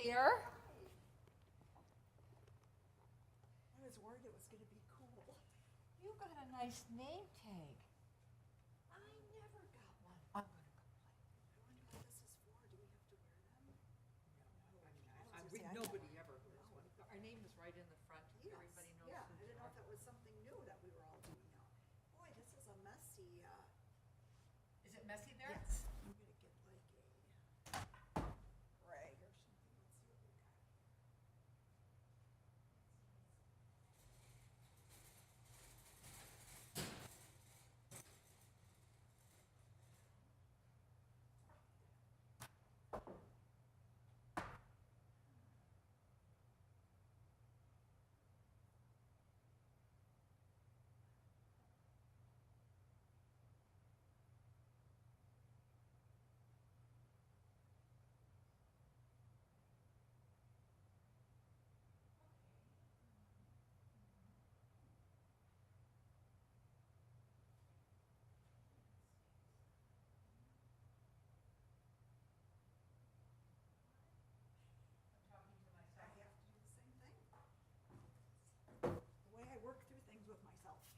here. I was worried it was gonna be cool. You got a nice name tag. I never got one. I'm gonna complain. I wonder what this is for. Do we have to wear them? Nobody ever wears one. Our name is right in the front. Yes, Everybody knows yeah, who I we didn't know are. if that was something new that we were all doing now. Boy, this is a messy, Is it messy there? yes. I'm gonna get like a rag or something. Let's see what we got. I have to do the same thing. The way I work through things with myself. Gosh.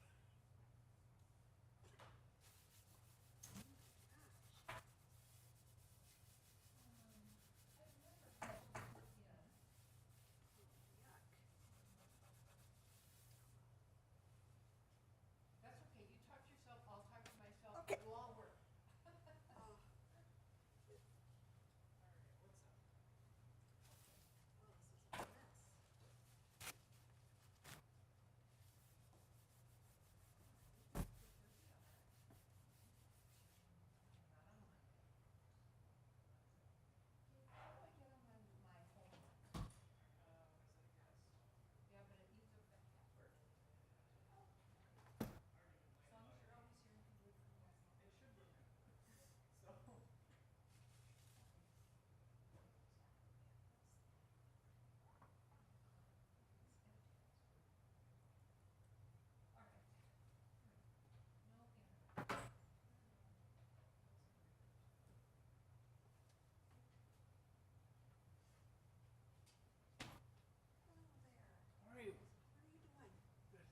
Yuck. That's okay. You talk to yourself, I'll talk to myself. Okay. We'll all work. All right, what's up? Oh, this is a mess. How do I get them on my phone? Yeah, but it needs a password. As long as you're always here and can wait for me. It should work. So. All right. No internet. Hello there. How are you? How are you doing? Good.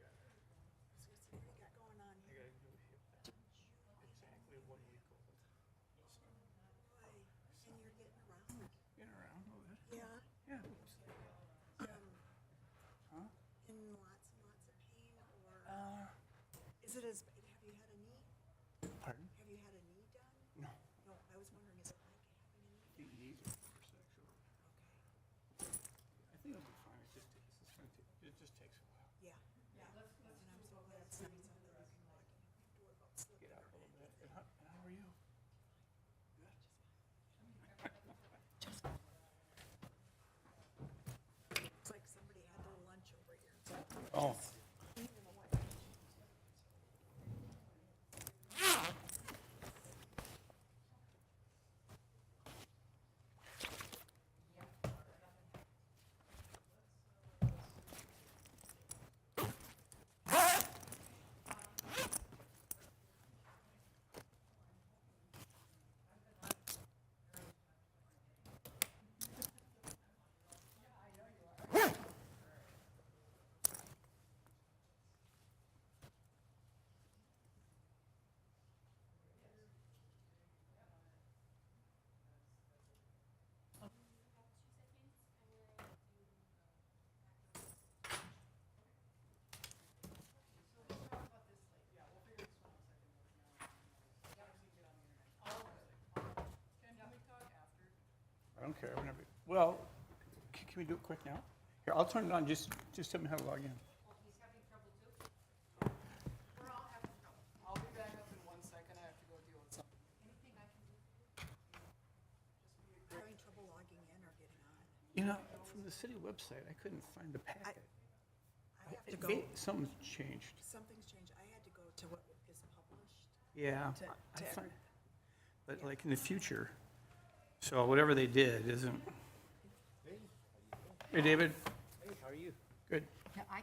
Good. Let's see what we got going on I here. got a new hip. Exactly 1 week old. Boy, and you're getting around. Getting around a little bit. Yeah. Yeah. Huh? In lots and lots of pain, or Uh, is it as, have you had a knee? pardon? Have you had a knee done? No. No, I was wondering, is it like having a knee? The knees are first, actually. Okay. I think it'll be fine. It just takes a while. Yeah, yeah. And I'm so glad it's not something you can like, you don't have to worry about slipping Get out or a little bit. anything. And how are you? Good. It's like somebody had their lunch over here. It's like, Oh. eating away. I don't care. Whenever. Well, can we do it quick now? Here, I'll turn it on. Just tell me how to log in. Well, he's having trouble too. We're all having trouble. I'll be back up in 1 second. I have to go deal with something. Anything I can do for you? Having trouble logging in or getting on. You know, from the city website, I couldn't find the packet. I have to It go, may- Something's changed. something's changed. I had to go to what is published. Yeah. To I find, but yeah. like in the future, so whatever they did isn't. Hey, David. Hey, how are you? Good. Yeah, I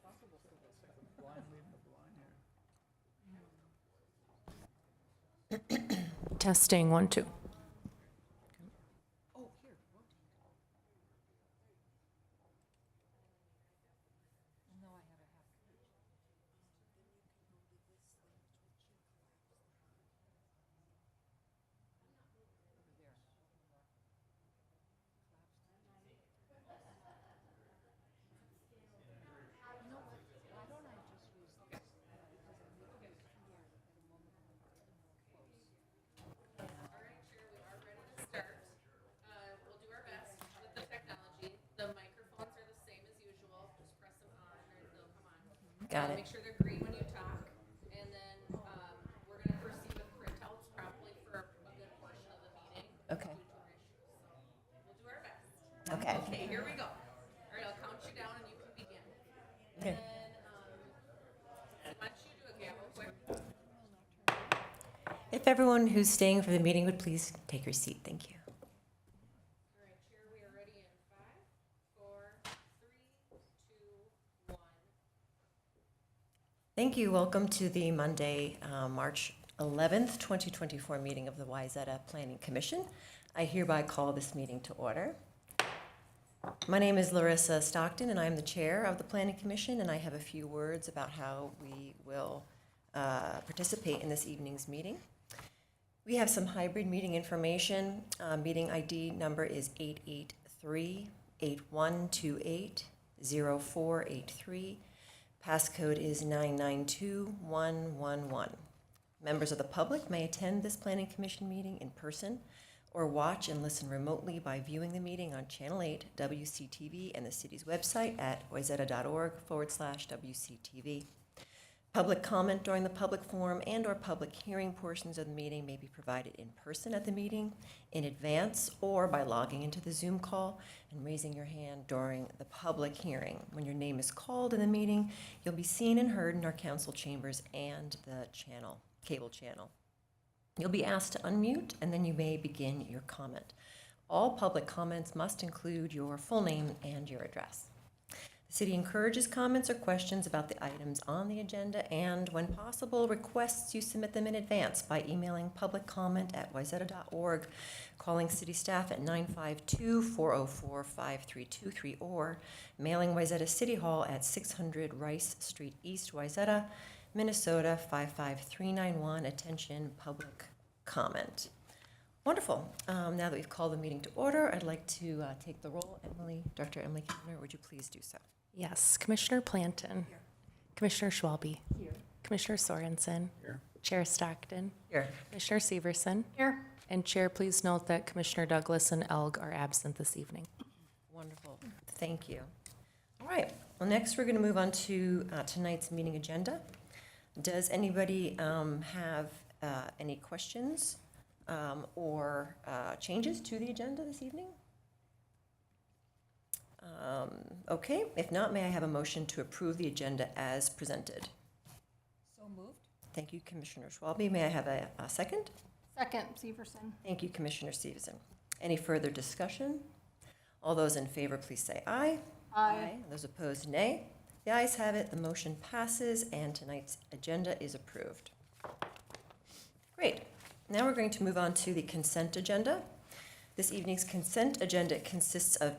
possible for this. Blind leading the blind here. Testing 1, 2. Oh, here, what? No, I had a half. Over there. You know what? Why don't I just use this? Because I'm looking here at a moment when I'm close. All right, Chair, we are ready to start. We'll do our best with the technology. The microphones are the same as usual. Just press them on and they'll come on. Got it. Make sure they're green when you talk. And then we're going to proceed with printouts probably for a good portion of the meeting. Okay. Due to our issues. So we'll do our best. Okay. Okay, here we go. All right, I'll count you down and you can begin. Okay. And why don't you do a gavel quick? If everyone who's staying for the meeting would please take your seat. Thank you. All right, Chair, we are ready in 5, 4, 3, 2, 1. Thank you. Welcome to the Monday, March 11th, 2024 meeting of the Wayzata Planning Commission. I hereby call this meeting to order. My name is Larissa Stockton, and I'm the chair of the Planning Commission, and I have a few words about how we will participate in this evening's meeting. We have some hybrid meeting information. Meeting ID number is 883-8128-0483. Passcode is 992111. Members of the public may attend this Planning Commission meeting in person or watch and listen remotely by viewing the meeting on Channel 8 WCTV and the city's website at wayzata.org/WCTV. Public comment during the public forum and/or public hearing portions of the meeting may be provided in person at the meeting, in advance, or by logging into the Zoom call and raising your hand during the public hearing. When your name is called in the meeting, you'll be seen and heard in our council chambers and the cable channel. You'll be asked to unmute, and then you may begin your comment. All public comments must include your full name and your address. The city encourages comments or questions about the items on the agenda and, when possible, requests you submit them in advance by emailing publiccomment@wayzata.org, calling city staff at 952-404-5323, or mailing Wayzata City Hall at 600 Rice Street East, Wayzata, Minnesota 55391. Attention, public comment. Wonderful. Now that we've called the meeting to order, I'd like to take the roll. Dr. Emily Kemner, would you please do so? Yes. Commissioner Planton. Here. Commissioner Schwalbe. Here. Commissioner Sorensen. Here. Chair Stockton. Here. Commissioner Severson. Here. And Chair, please note that Commissioner Douglas and Elg are absent this evening. Wonderful. Thank you. All right. Well, next we're going to move on to tonight's meeting agenda. Does anybody have any questions or changes to the agenda this evening? Okay, if not, may I have a motion to approve the agenda as presented? So moved. Thank you, Commissioner Schwalbe. May I have a second? Second, Severson. Thank you, Commissioner Stevenson. Any further discussion? All those in favor, please say aye. Aye. Those opposed, nay. The ayes have it. The motion passes, and tonight's agenda is approved. Great. Now we're going to move on to the consent agenda. This evening's consent agenda consists of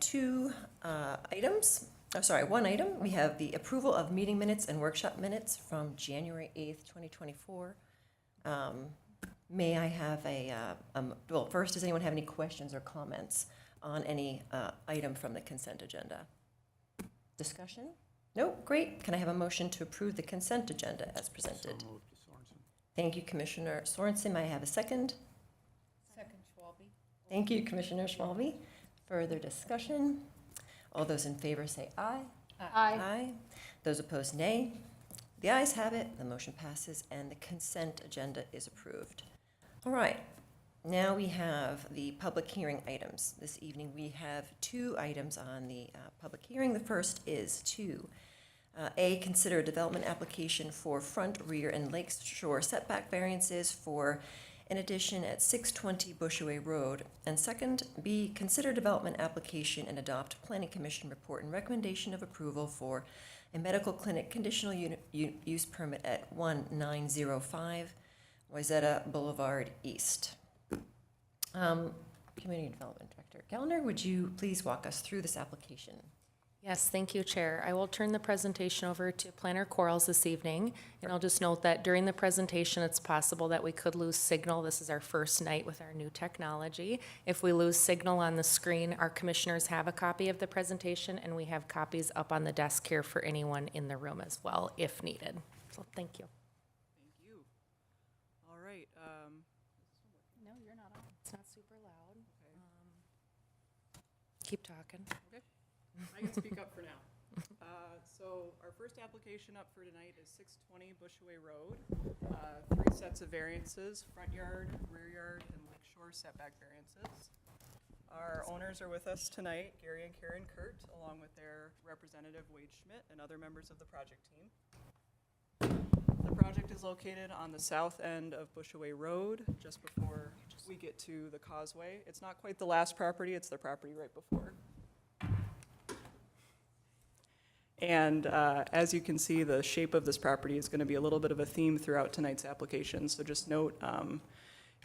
one item. We have the approval of meeting minutes and workshop minutes from January 8th, 2024. May I have well, first, does anyone have any questions or comments on any item from the consent agenda? Discussion? No? Great. Can I have a motion to approve the consent agenda as presented? So moved, Sorensen. Thank you, Commissioner Sorensen. May I have a second? Second, Schwalbe. Thank you, Commissioner Schwalbe. Further discussion? All those in favor say aye. Aye. Those opposed, nay. The ayes have it. The motion passes, and the consent agenda is approved. All right. Now we have the public hearing items. This evening we have two items on the public hearing. The first is to consider a development application for front, rear, and lake shore setback variances for in addition at 620 Bushway Road. And second, B, consider development application and adopt Planning Commission report and recommendation of approval for a medical clinic conditional use permit at 1905 Wayzata Boulevard East. Community Development Director Gellner, would you please walk us through this application? Yes, thank you, Chair. I will turn the presentation over to Planner Quarles this evening, and I'll just note that during the presentation, it's possible that we could lose signal. This is our first night with our new technology. If we lose signal on the screen, our commissioners have a copy of the presentation, and we have copies up on the desk here for anyone in the room as well, if needed. So thank you. Thank you. All right, No, you're not on. It's not super loud. Keep talking. okay. I can speak up for now. So our first application up for tonight is 620 Bushway Road. 3 sets of variances, front yard, rear yard, and lakeshore setback variances. Our owners are with us tonight, Gary and Karen Kurt, along with their representative Wade Schmidt and other members of the project team. The project is located on the south end of Bushway Road, just before we get to the causeway. It's not quite the last property, it's the property right before. And as you can see, the shape of this property is going to be a little bit of a theme throughout tonight's application. So just note,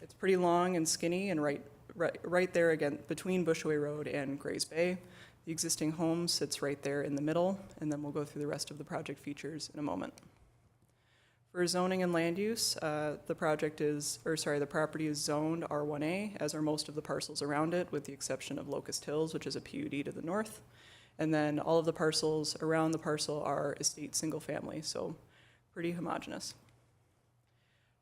it's pretty long and skinny and right there again between Bushway Road and Grays Bay. The existing home sits right there in the middle, and then we'll go through the rest of the project features in a moment. For zoning and land use, the property is zoned R1A, as are most of the parcels around it, with the exception of Locust Hills, which is a PUD to the north. And then all of the parcels around the parcel are estate single family, so pretty homogeneous.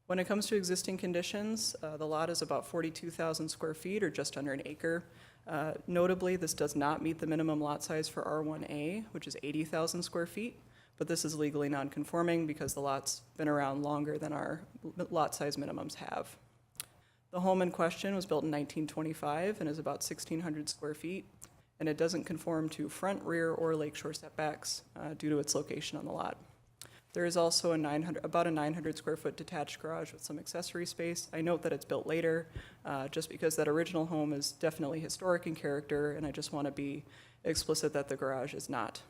When it comes to existing conditions, the lot is about 42,000 square feet, or just under an acre. Notably, this does not meet the minimum lot size for R1A, which is 80,000 square feet, but this is legally non-conforming because the lot's been around longer than our lot size minimums have. The home in question was built in 1925 and is about 1,600 square feet, and it doesn't conform to front, rear, or lakeshore setbacks due to its location on the lot. There is also about a 900 square foot detached garage with some accessory space. I note that it's built later, just because that original home is definitely historic in character, and I just want to be explicit that the garage is not.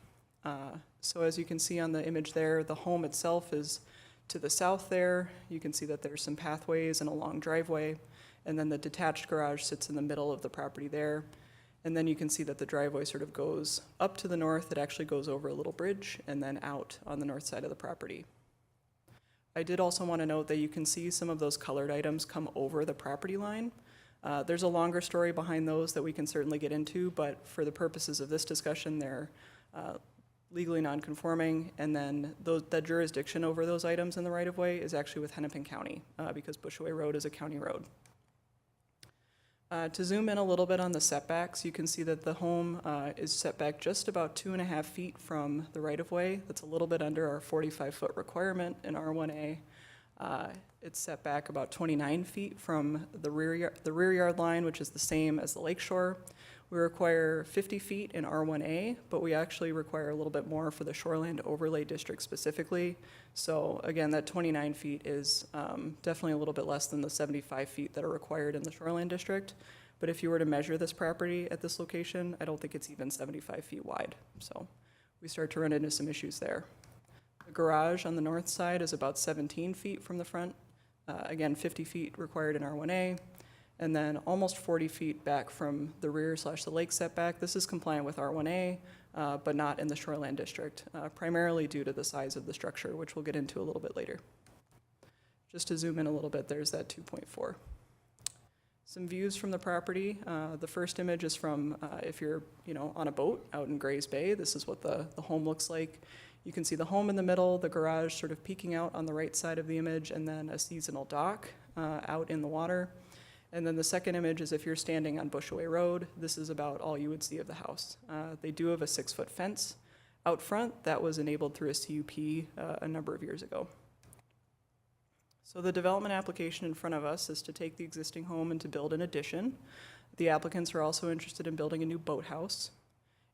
So as you can see on the image there, the home itself is to the south there. You can see that there's some pathways and a long driveway, and then the detached garage sits in the middle of the property there. And then you can see that the driveway sort of goes up to the north. It actually goes over a little bridge and then out on the north side of the property. I did also want to note that you can see some of those colored items come over the property line. There's a longer story behind those that we can certainly get into, but for the purposes of this discussion, they're legally non-conforming, and then the jurisdiction over those items in the right-of-way is actually with Hennepin County, because Bushway Road is a county road. To zoom in a little bit on the setbacks, you can see that the home is set back just about 2.5 feet from the right-of-way. That's a little bit under our 45-foot requirement in R1A. It's set back about 29 feet from the rear yard line, which is the same as the lakeshore. We require 50 feet in R1A, but we actually require a little bit more for the Shoreland Overlay District specifically. So again, that 29 feet is definitely a little bit less than the 75 feet that are required in the Shoreland District. But if you were to measure this property at this location, I don't think it's even 75 feet wide. So we start to run into some issues there. The garage on the north side is about 17 feet from the front. Again, 50 feet required in R1A. And then almost 40 feet back from the rear / the lake setback. This is compliant with R1A, but not in the Shoreland District, primarily due to the size of the structure, which we'll get into a little bit later. Just to zoom in a little bit, there's that 2.4. Some views from the property. The first image is from if you're on a boat out in Grays Bay. This is what the home looks like. You can see the home in the middle, the garage sort of peeking out on the right side of the image, and then a seasonal dock out in the water. And then the second image is if you're standing on Bushway Road, this is about all you would see of the house. They do have a 6-foot fence out front that was enabled through a CUP a number of years ago. So the development application in front of us is to take the existing home and to build an addition. The applicants are also interested in building a new boathouse.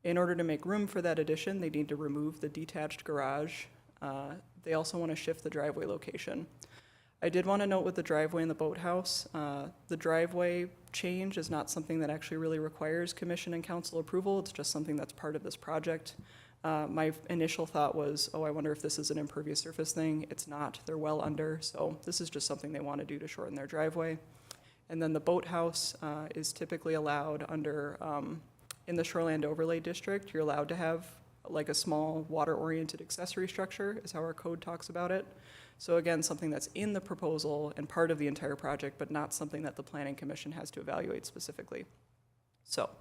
In order to make room for that addition, they need to remove the detached garage. They also want to shift the driveway location. I did want to note with the driveway and the boathouse, the driveway change is not something that actually really requires commission and council approval. It's just something that's part of this project. My initial thought was, oh, I wonder if this is an impervious surface thing. It's not. They're well under, so this is just something they want to do to shorten their driveway. And then the boathouse is typically allowed under, in the Shoreland Overlay District, you're allowed to have like a small water-oriented accessory structure, is how our code talks about it. So again, something that's in the proposal and part of the entire project, but not something that the Planning Commission has to evaluate specifically. So,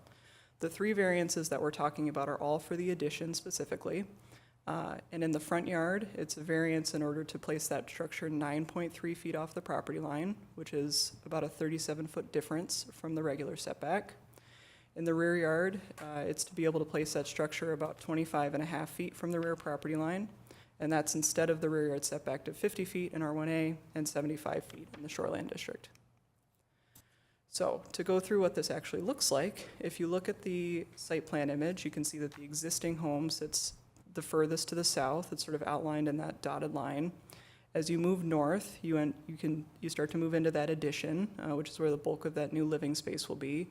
the three variances that we're talking about are all for the addition specifically. And in the front yard, it's a variance in order to place that structure 9.3 feet off the property line, which is about a 37-foot difference from the regular setback. In the rear yard, it's to be able to place that structure about 25.5 feet from the rear property line, and that's instead of the rear yard setback of 50 feet in R1A and 75 feet in the Shoreland District. So, to go through what this actually looks like, if you look at the site plan image, you can see that the existing home sits the furthest to the south. It's sort of outlined in that dotted line. As you move north, you start to move into that addition, which is where the bulk of that new living space will be.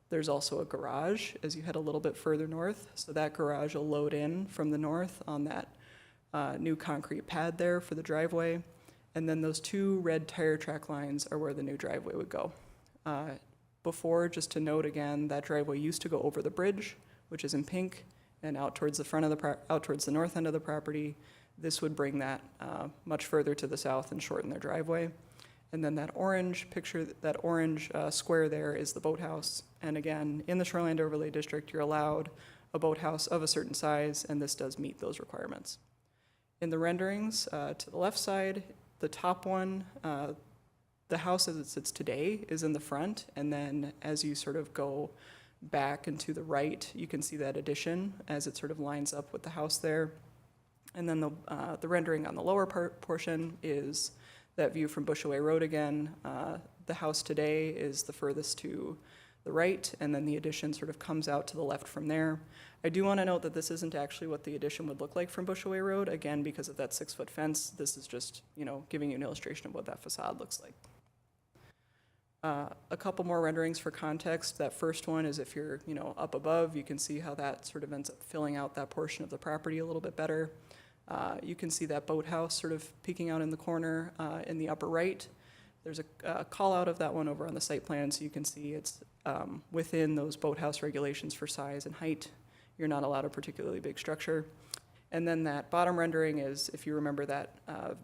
There's also a garage as you head a little bit further north. So that garage will load in from the north on that new concrete pad there for the driveway. And then those two red tire track lines are where the new driveway would go. Before, just to note again, that driveway used to go over the bridge, which is in pink, and out towards the front of out towards the north end of the property. This would bring that much further to the south and shorten their driveway. And then that orange picture, that orange square there is the boathouse. And again, in the Shoreland Overlay District, you're allowed a boathouse of a certain size, and this does meet those requirements. In the renderings, to the left side, the top one, the house as it sits today is in the front, and then as you sort of go back and to the right, you can see that addition as it sort of lines up with the house there. And then the rendering on the lower portion is that view from Bushaway Road again. The house today is the furthest to the right, and then the addition sort of comes out to the left from there. I do want to note that this isn't actually what the addition would look like from Bushaway Road, again, because of that 6-foot fence. This is just, giving you an illustration of what that facade looks like. A couple more renderings for context. That first one is if you're, up above, you can see how that sort of ends up filling out that portion of the property a little bit better. You can see that boathouse sort of peeking out in the corner in the upper right. There's a call out of that one over on the site plan, so you can see it's within those boathouse regulations for size and height. You're not allowed a particularly big structure. And then that bottom rendering is, if you remember that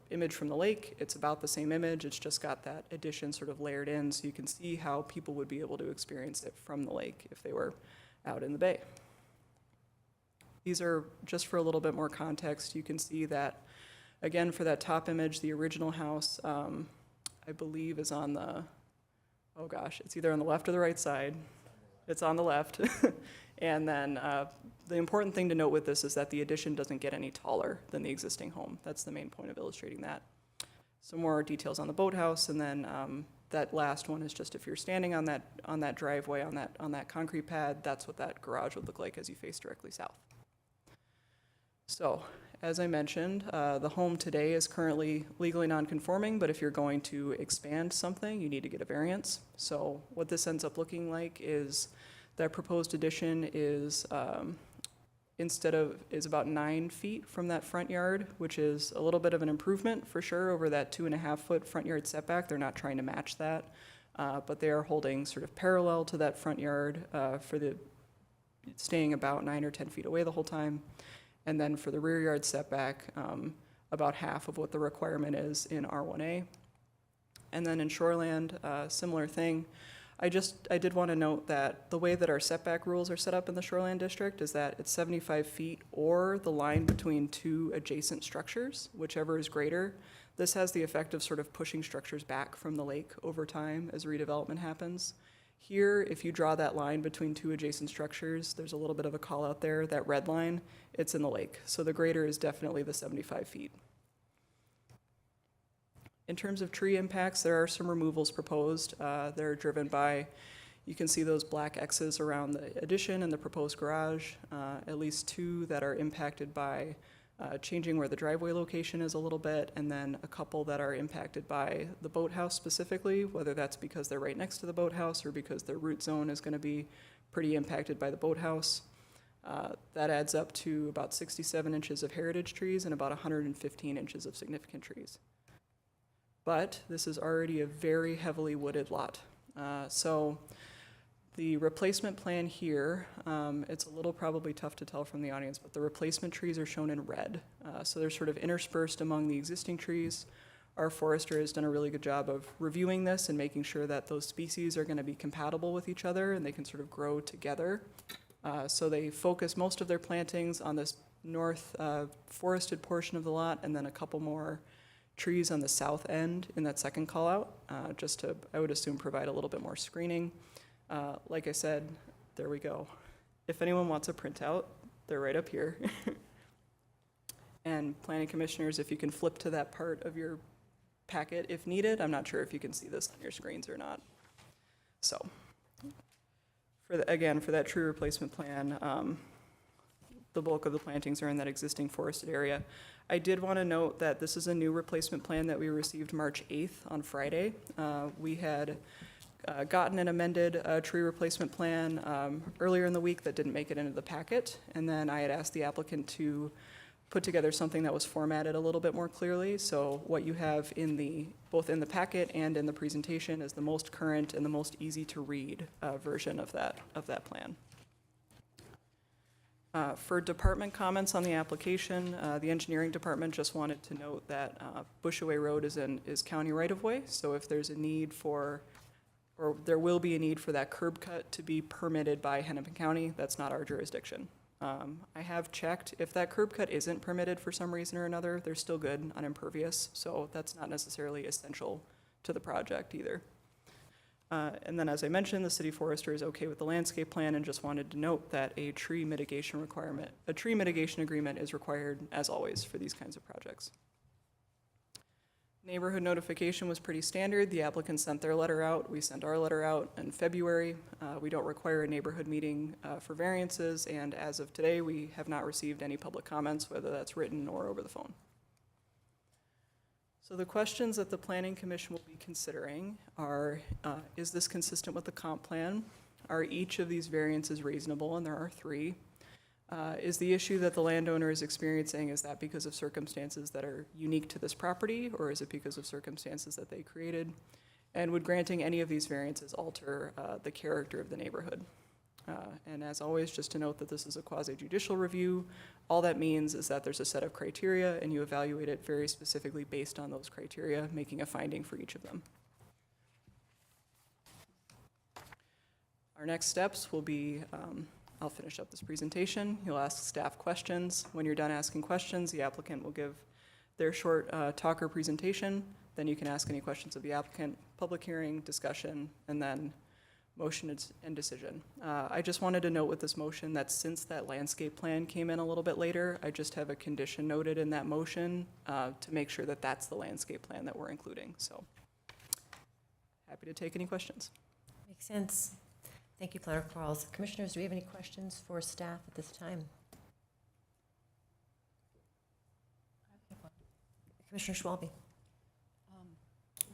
image from the lake, it's about the same image. It's just got that addition sort of layered in, so you can see how people would be able to experience it from the lake if they were out in the bay. These are just for a little bit more context. You can see that, again, for that top image, the original house, I believe is on the, oh gosh, it's either on the left or the right side. It's on the left. And then the important thing to note with this is that the addition doesn't get any taller than the existing home. That's the main point of illustrating that. Some more details on the boathouse, and then that last one is just if you're standing on that driveway, on that concrete pad, that's what that garage would look like as you face directly south. So, as I mentioned, the home today is currently legally non-conforming, but if you're going to expand something, you need to get a variance. So what this ends up looking like is that proposed addition is is about 9 feet from that front yard, which is a little bit of an improvement for sure over that 2.5-foot front yard setback. They're not trying to match that, but they are holding sort of parallel to that front yard for the staying about 9 or 10 feet away the whole time. And then for the rear yard setback, about half of what the requirement is in R1A. And then in Shoreland, similar thing. I did want to note that the way that our setback rules are set up in the Shoreland District is that it's 75 feet or the line between two adjacent structures, whichever is greater. This has the effect of sort of pushing structures back from the lake over time as redevelopment happens. Here, if you draw that line between two adjacent structures, there's a little bit of a call out there, that red line, it's in the lake. So the greater is definitely the 75 feet. In terms of tree impacts, there are some removals proposed. They're driven by, you can see those black X's around the addition and the proposed garage, at least 2 that are impacted by changing where the driveway location is a little bit, and then a couple that are impacted by the boathouse specifically, whether that's because they're right next to the boathouse or because their root zone is going to be pretty impacted by the boathouse. That adds up to about 67 inches of heritage trees and about 115 inches of significant trees. But this is already a very heavily wooded lot. So the replacement plan here, it's a little probably tough to tell from the audience, but the replacement trees are shown in red. So they're sort of interspersed among the existing trees. Our forester has done a really good job of reviewing this and making sure that those species are going to be compatible with each other and they can sort of grow together. So they focus most of their plantings on this north forested portion of the lot, and then a couple more trees on the south end in that second call out, just to, I would assume, provide a little bit more screening. Like I said, there we go. If anyone wants a printout, they're right up here. And planning commissioners, if you can flip to that part of your packet if needed. I'm not sure if you can see this on your screens or not. So, again, for that tree replacement plan, the bulk of the plantings are in that existing forested area. I did want to note that this is a new replacement plan that we received March 8th on Friday. We had gotten an amended tree replacement plan earlier in the week that didn't make it into the packet, and then I had asked the applicant to put together something that was formatted a little bit more clearly. So what you have in both in the packet and in the presentation is the most current and the most easy to read version of that plan. For department comments on the application, the engineering department just wanted to note that Bushaway Road is county right-of-way, so if there's a need for, or there will be a need for that curb cut to be permitted by Hennepin County, that's not our jurisdiction. I have checked, if that curb cut isn't permitted for some reason or another, they're still good on impervious, so that's not necessarily essential to the project either. And then, as I mentioned, the city forester is okay with the landscape plan and just wanted to note that a tree mitigation agreement is required, as always, for these kinds of projects. Neighborhood notification was pretty standard. The applicant sent their letter out. We sent our letter out in February. We don't require a neighborhood meeting for variances, and as of today, we have not received any public comments, whether that's written or over the phone. So the questions that the Planning Commission will be considering are, is this consistent with the comp plan? Are each of these variances reasonable? And there are 3. Is the issue that the landowner is experiencing, is that because of circumstances that are unique to this property, or is it because of circumstances that they created? And would granting any of these variances alter the character of the neighborhood? And as always, just to note that this is a quasi-judicial review. All that means is that there's a set of criteria, and you evaluate it very specifically based on those criteria, making a finding for each of them. Our next steps will be, I'll finish up this presentation. You'll ask staff questions. When you're done asking questions, the applicant will give their short talk or presentation. Then you can ask any questions of the applicant, public hearing, discussion, and then motion and decision. I just wanted to note with this motion that since that landscape plan came in a little bit later, I just have a condition noted in that motion to make sure that that's the landscape plan that we're including. So happy to take any questions. Makes sense. Thank you, Planner Quarles. Commissioners, do we have any questions for staff at this time? Commissioner Schwalbe.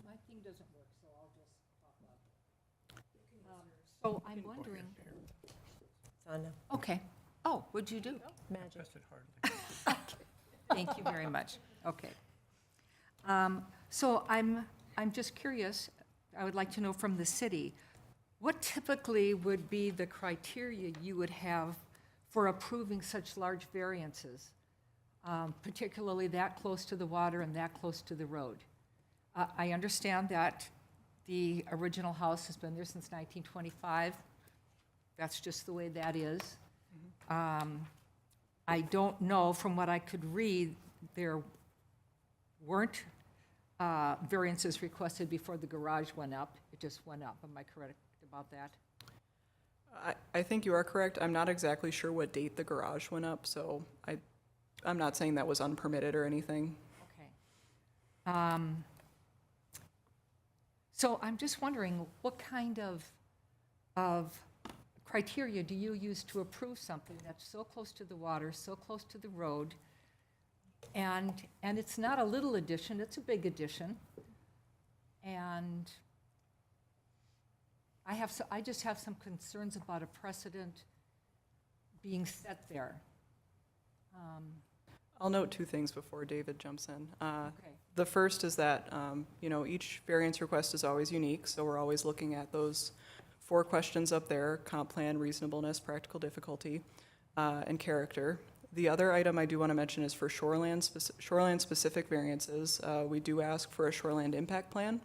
My thing doesn't work, so I'll just talk about it. So I'm wondering, It's on now. okay. Oh, what'd you do? Magic. Pressed it hardly. Thank you very much. Okay. So I'm just curious, I would like to know from the city, what typically would be the criteria you would have for approving such large variances, particularly that close to the water and that close to the road? I understand that the original house has been there since 1925. That's just the way that is. I don't know, from what I could read, there weren't variances requested before the garage went up. It just went up. Am I correct about that? I think you are correct. I'm not exactly sure what date the garage went up, so I'm not saying that was unpermitted or anything. Okay. So I'm just wondering, what kind of criteria do you use to approve something that's so close to the water, so close to the road, And it's not a little addition, it's a big addition. And I just have some concerns about a precedent being set there. I'll note two things before David jumps in. Okay. The first is that, each variance request is always unique, so we're always looking at those 4 questions up there: comp plan, reasonableness, practical difficulty, and character. The other item I do want to mention is for shoreland-specific variances. We do ask for a shoreland impact plan,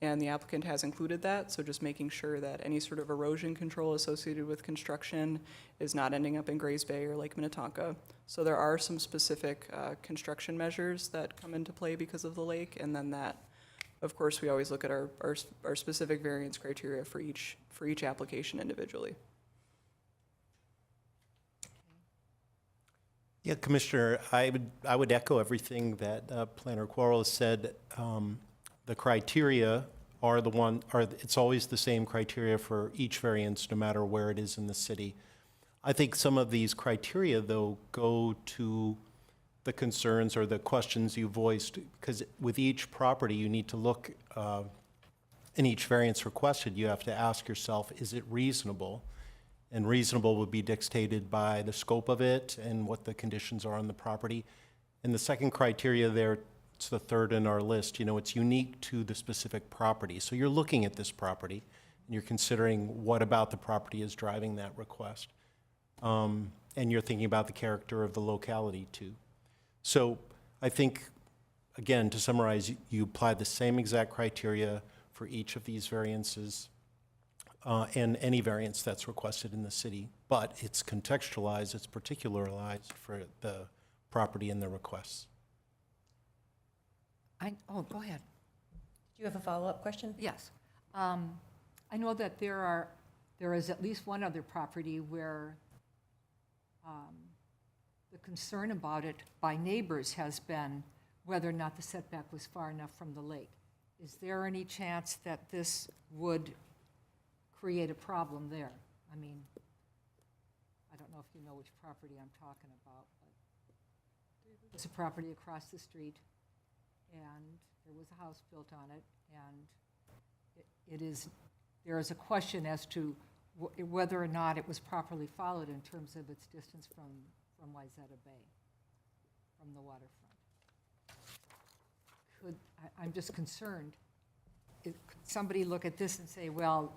and the applicant has included that, so just making sure that any sort of erosion control associated with construction is not ending up in Grays Bay or Lake Minnetonka. So there are some specific construction measures that come into play because of the lake, and then that, of course, we always look at our specific variance criteria for each application individually. Yeah, Commissioner, I would echo everything that Planner Quarles said. The criteria it's always the same criteria for each variance, no matter where it is in the city. I think some of these criteria, though, go to the concerns or the questions you voiced, because with each property, you need to look, in each variance requested, you have to ask yourself, is it reasonable? And reasonable would be dictated by the scope of it and what the conditions are on the property. And the second criteria there, it's the third in our list, it's unique to the specific property. So you're looking at this property, and you're considering what about the property is driving that request. And you're thinking about the character of the locality too. So I think, again, to summarize, you apply the same exact criteria for each of these variances and any variance that's requested in the city, but it's contextualized, it's particularized for the property and the requests. Go ahead. Do you have a follow-up question? Yes. I know that there is at least one other property where the concern about it by neighbors has been whether or not the setback was far enough from the lake. Is there any chance that this would create a problem there? I mean, I don't know if you know which property I'm talking about, but it's a property across the street, and there was a house built on it, and there is a question as to whether or not it was properly followed in terms of its distance from Wayzata Bay, from the waterfront. I'm just concerned, could somebody look at this and say, well,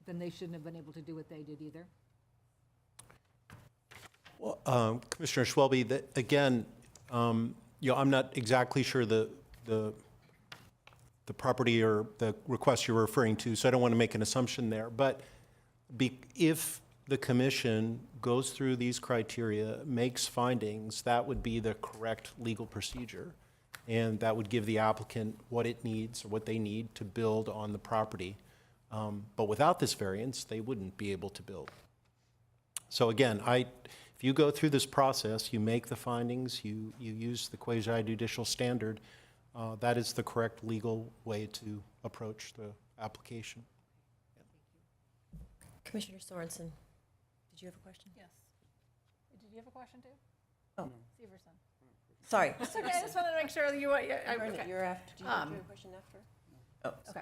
then they shouldn't have been able to do what they did either? Well, Commissioner Schwelbe, again, I'm not exactly sure the property or the request you're referring to, so I don't want to make an assumption there. But if the commission goes through these criteria, makes findings, that would be the correct legal procedure. And that would give the applicant what it needs or what they need to build on the property. But without this variance, they wouldn't be able to build. So again, if you go through this process, you make the findings, you use the quasi-judicial standard, that is the correct legal way to approach the application. Commissioner Sorensen, did you have a question? Yes. Did you have a question too? Oh. Severson. Sorry. It's okay, I just wanted to make sure that you, okay. You're after, do you have a question after? Oh, Okay.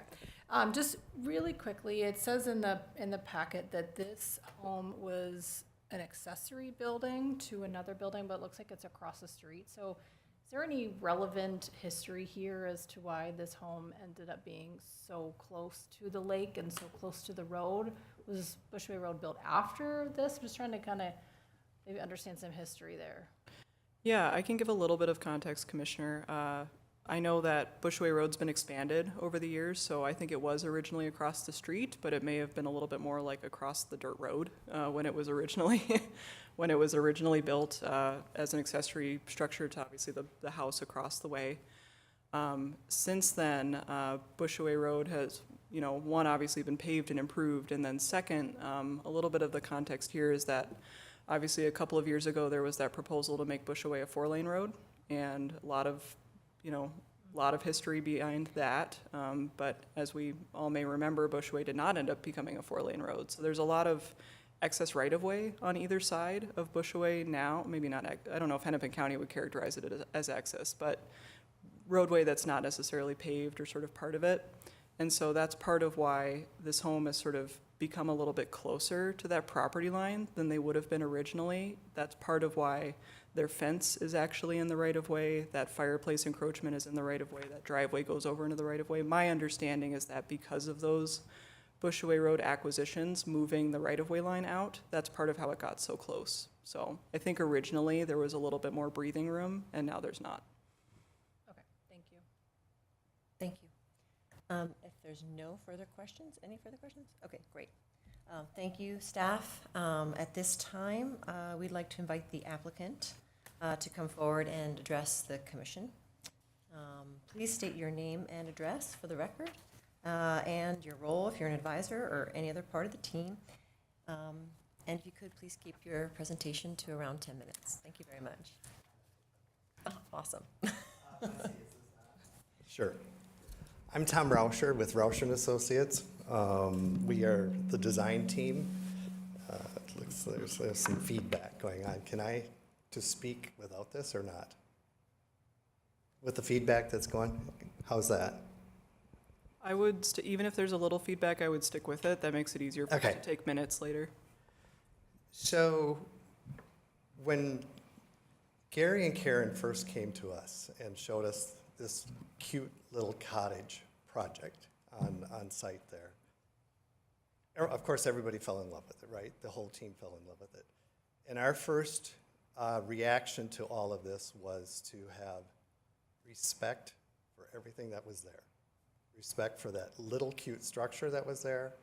Just really quickly, it says in the packet that this home was an accessory building to another building, but it looks like it's across the street. So is there any relevant history here as to why this home ended up being so close to the lake and so close to the road? Was Bushway Road built after this? I'm just trying to kind of maybe understand some history there. Yeah, I can give a little bit of context, Commissioner. I know that Bushway Road's been expanded over the years, so I think it was originally across the street, but it may have been a little bit more like across the dirt road when it was originally built as an accessory structure to obviously the house across the way. Since then, Bushway Road has, one, obviously been paved and improved, and then second, a little bit of the context here is that obviously a couple of years ago there was that proposal to make Bushway a 4-lane road, and a lot of history behind that. But as we all may remember, Bushway did not end up becoming a 4-lane road. So there's a lot of excess right-of-way on either side of Bushaway now, maybe not, I don't know if Hennepin County would characterize it as excess, but roadway that's not necessarily paved or sort of part of it. And so that's part of why this home has sort of become a little bit closer to that property line than they would have been originally. That's part of why their fence is actually in the right-of-way, that fireplace encroachment is in the right-of-way, that driveway goes over into the right-of-way. My understanding is that because of those Bushaway Road acquisitions, moving the right-of-way line out, that's part of how it got so close. So I think originally there was a little bit more breathing room, and now there's not. Okay, thank you. Thank you. If there's no further questions, any further questions? Okay, great. Thank you, staff. At this time, we'd like to invite the applicant to come forward and address the commission. Please state your name and address for the record, and your role if you're an advisor or any other part of the team. And if you could, please keep your presentation to around 10 minutes. Thank you very much. Oh, awesome. Sure. I'm Tom Rauscher with Rauscher & Associates. We are the design team. It looks there's some feedback going on. Can I just speak without this or not? With the feedback that's going, how's that? I would, even if there's a little feedback, I would stick with it. That makes it easier for us Okay. to take minutes later. So when Gary and Karen first came to us and showed us this cute little cottage project on site there, of course, everybody fell in love with it, right? The whole team fell in love with it. And our first reaction to all of this was to have respect for everything that was there. Respect for that little cute structure that was there.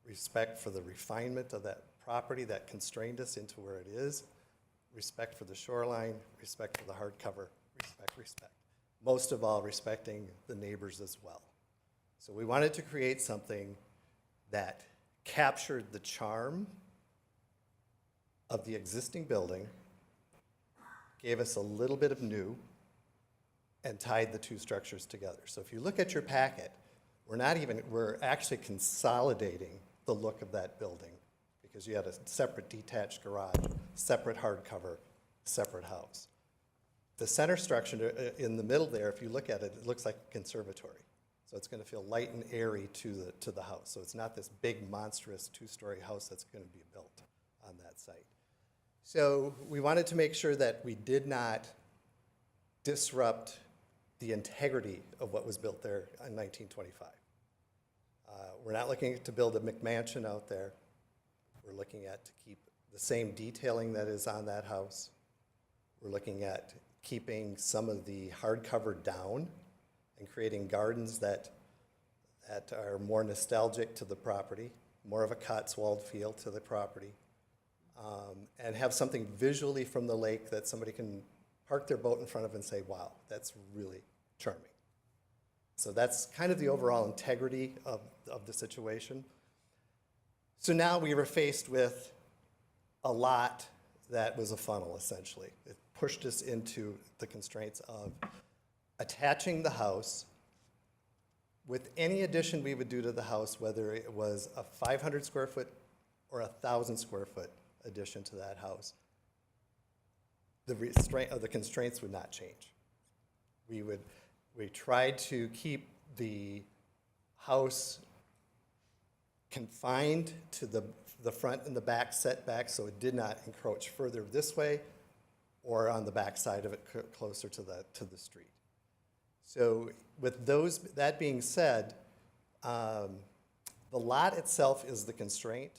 Respect for the refinement of that property that constrained us into where it is. Respect for the shoreline. Respect for the hardcover. Respect. Most of all, respecting the neighbors as well. So we wanted to create something that captured the charm of the existing building, gave us a little bit of new, and tied the two structures together. So if you look at your packet, we're actually consolidating the look of that building because you had a separate detached garage, separate hardcover, separate house. The center structure in the middle there, if you look at it, it looks like a conservatory. So it's going to feel light and airy to the house. So it's not this big, monstrous two-story house that's going to be built on that site. So we wanted to make sure that we did not disrupt the integrity of what was built there in 1925. We're not looking to build a McMansion out there. We're looking at to keep the same detailing that is on that house. We're looking at keeping some of the hardcover down and creating gardens that are more nostalgic to the property, more of a Cotswold feel to the property, and have something visually from the lake that somebody can park their boat in front of and say, wow, that's really charming. So that's kind of the overall integrity of the situation. So now we were faced with a lot that was a funnel, essentially. It pushed us into the constraints of attaching the house with any addition we would do to the house, whether it was a 500 square foot or 1,000 square foot addition to that house. The constraints would not change. We tried to keep the house confined to the front and the back setback so it did not encroach further this way or on the back side of it closer to the street. So with that being said, the lot itself is the constraint.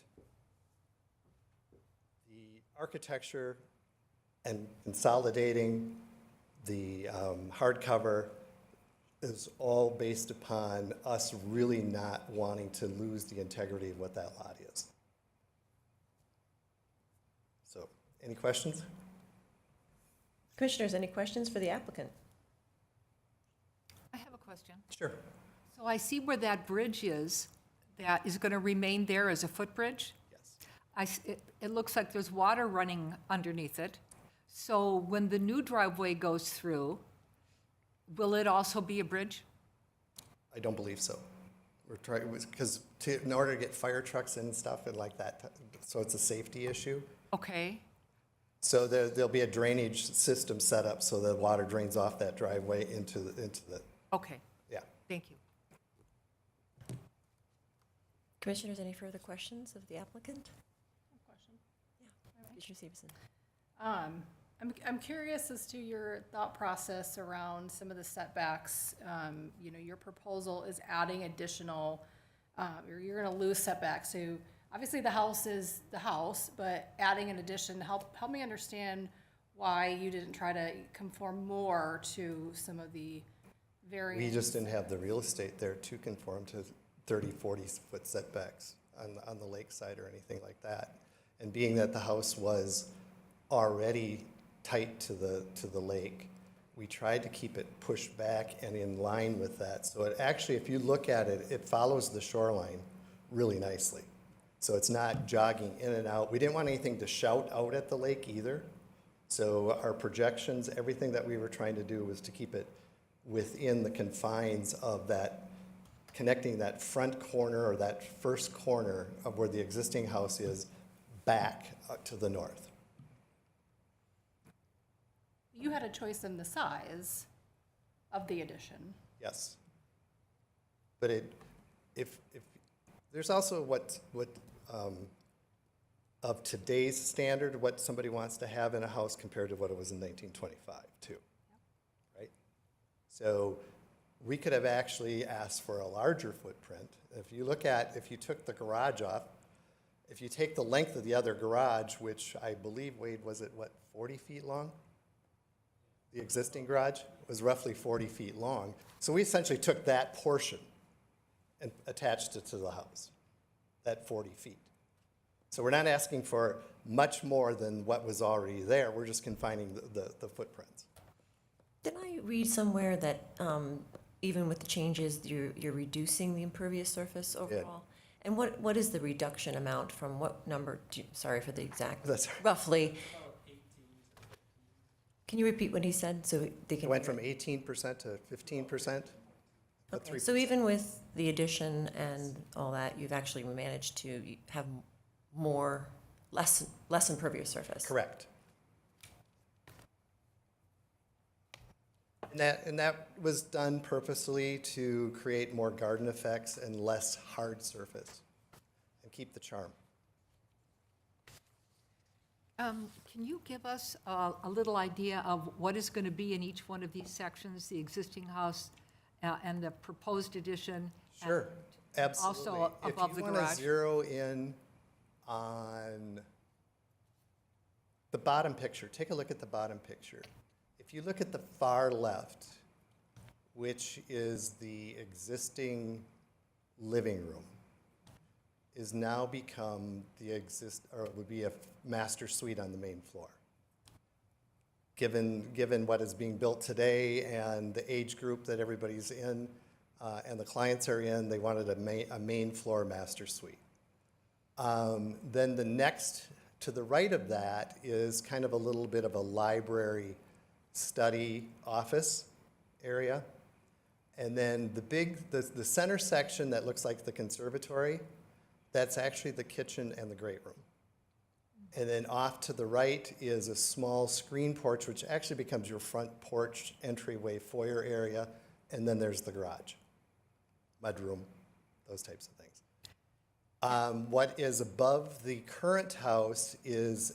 The architecture and consolidating the hardcover is all based upon us really not wanting to lose the integrity of what that lot is. So, any questions? Commissioners, any questions for the applicant? I have a question. Sure. So I see where that bridge is, that is going to remain there as a footbridge. Yes. It looks like there's water running underneath it. So when the new driveway goes through, will it also be a bridge? I don't believe so. We're trying, because in order to get fire trucks and stuff and like that, so it's a safety issue. Okay, So there'll be a drainage system set up so the water drains off that driveway into the, okay, yeah. thank you. Commissioners, any further questions of the applicant? Commissioner Severson. I'm curious as to your thought process around some of the setbacks. You know, your proposal is adding additional, or you're gonna lose setbacks. So obviously the house is the house, but adding an addition, help me understand why you didn't try to conform more to some of the variants. We just didn't have the real estate there to conform to 30, 40-foot setbacks on the lakeside or anything like that. And being that the house was already tight to the lake, we tried to keep it pushed back and in line with that. So it actually, if you look at it, it follows the shoreline really nicely. So it's not jogging in and out. We didn't want anything to shout out at the lake either. So our projections, everything that we were trying to do was to keep it within the confines of that, connecting that front corner or that first corner of where the existing house is back to the north. You had a choice in the size of the addition. Yes. But if there's also what of today's standard, what somebody wants to have in a house compared to what it was in 1925 too, right? So we could have actually asked for a larger footprint. If you took the garage off, if you take the length of the other garage, which I believe, Wade, was it what, 40 feet long? The existing garage was roughly 40 feet long. So we essentially took that portion and attached it to the house, that 40 feet. So we're not asking for much more than what was already there. We're just confining the footprints. Didn't I read somewhere that even with the changes, you're reducing the impervious surface overall? And what is the reduction amount from what number, sorry for the exact, That's all right. roughly? Can you repeat what he said so they It can? went hear from 18% to 15%. a Okay, so 3%. even with the addition and all that, you've actually managed to have less impervious surface? Correct. And that was done purposely to create more garden effects and less hard surface and keep the charm. Can you give us a little idea of what is going to be in each one of these sections, the existing house and the proposed addition? Sure, and absolutely. Also above the If you want garage? to zero in on the bottom picture, take a look at the bottom picture. If you look at the far left, which is the existing living room, is now become would be a master suite on the main floor. Given what is being built today and the age group that everybody's in, and the clients are in, they wanted a main floor master suite. Then the next, to the right of that, is kind of a little bit of a library study office area. And then the center section that looks like the conservatory, that's actually the kitchen and the great room. And then off to the right is a small screen porch, which actually becomes your front porch, entryway, foyer area. And then there's the garage, mudroom, those types of things. What is above the current house is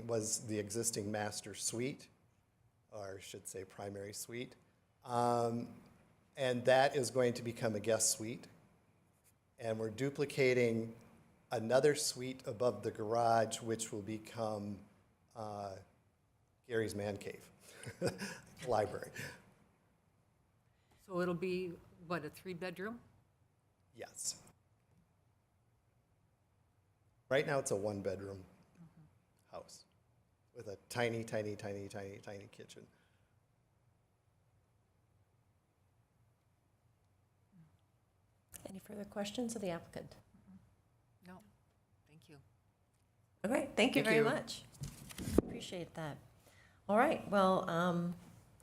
was the existing master suite, or I should say primary suite. And that is going to become a guest suite. And we're duplicating another suite above the garage, which will become Gary's man cave, library. So it'll be, what, a 3-bedroom? Yes. Right now, it's a 1-bedroom house with a tiny, tiny, tiny, tiny, tiny kitchen. Any further questions of the applicant? No, thank you. All right, thank you Thank very you. much. Appreciate that. All right, well,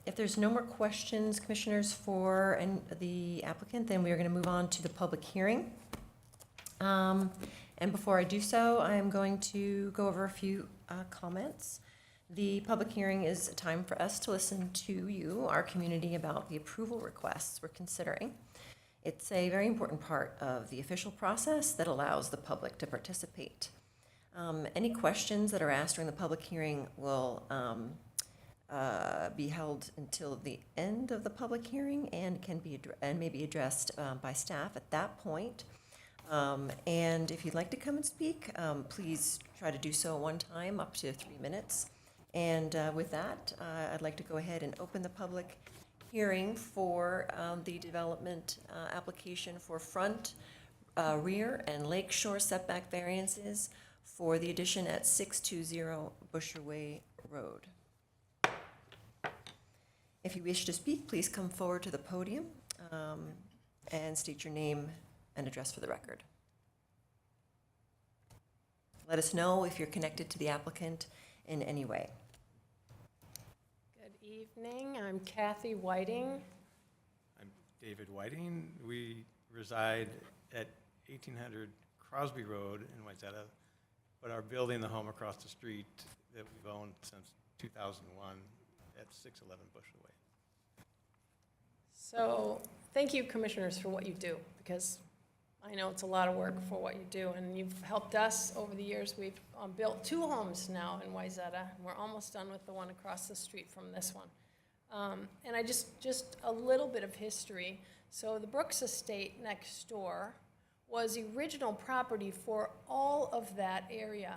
If there's no more questions, commissioners, for the applicant, then we are going to move on to the public hearing. And before I do so, I am going to go over a few comments. The public hearing is a time for us to listen to you, our community, about the approval requests we're considering. It's a very important part of the official process that allows the public to participate. Any questions that are asked during the public hearing will be held until the end of the public hearing and can be and may be addressed by staff at that point. And if you'd like to come and speak, please try to do so one time, up to 3 minutes. And with that, I'd like to go ahead and open the public hearing for the development application for front, rear, and lake shore setback variances for the addition at 620 Busher Way Road. If you wish to speak, please come forward to the podium and state your name and address for the record. Let us know if you're connected to the applicant in any way. Good evening, I'm Kathy Whiting. I'm David Whiting. We reside at 1800 Crosby Road in Wayzata, but are building the home across the street that we've owned since 2001 at 611 Busher Way. So, thank you, commissioners, for what you do, because I know it's a lot of work for what you do, and you've helped us over the years. We've built 2 homes now in Wayzata. We're almost done with the one across the street from this one. And I just a little bit of history. So the Brooks Estate next door was the original property for all of that area.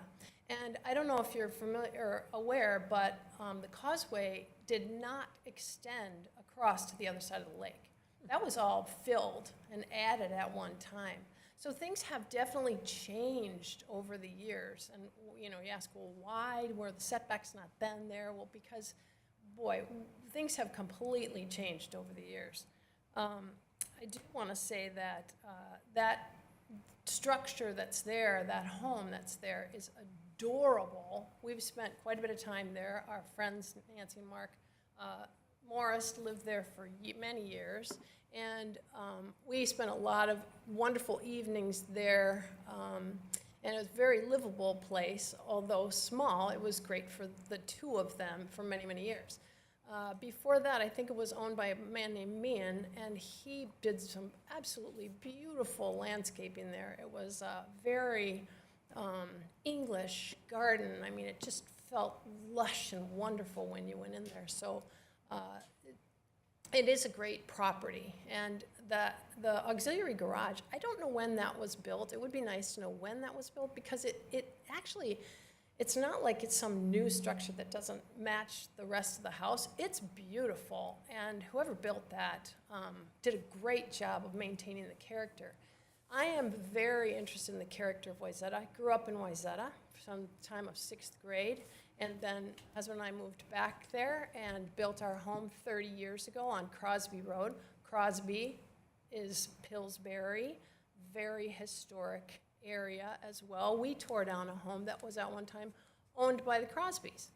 And I don't know if you're familiar or aware, but the causeway did not extend across to the other side of the lake. That was all filled and added at one time. So things have definitely changed over the years. And, you know, you ask, well, why were the setbacks not then there? Well, because, boy, things have completely changed over the years. I do want to say that that structure that's there, that home that's there, is adorable. We've spent quite a bit of time there. Our friends, Nancy and Mark Morris, lived there for many years. And we spent a lot of wonderful evenings there. And it was a very livable place, although small. It was great for the 2 of them for many, many years. Before that, I think it was owned by a man named Meehan, and he did some absolutely beautiful landscaping there. It was a very English garden. I mean, it just felt lush and wonderful when you went in there. So it is a great property. And the auxiliary garage, I don't know when that was built. It would be nice to know when that was built, because it actually, it's not like it's some new structure that doesn't match the rest of the house. It's beautiful, and whoever built that did a great job of maintaining the character. I am very interested in the character of Wayzata. I grew up in Wayzata from the time of 6th grade, and then husband and I moved back there and built our home 30 years ago on Crosby Road. Crosby is Pillsbury, very historic area as well. We tore down a home that was at one time owned by the Crosbys.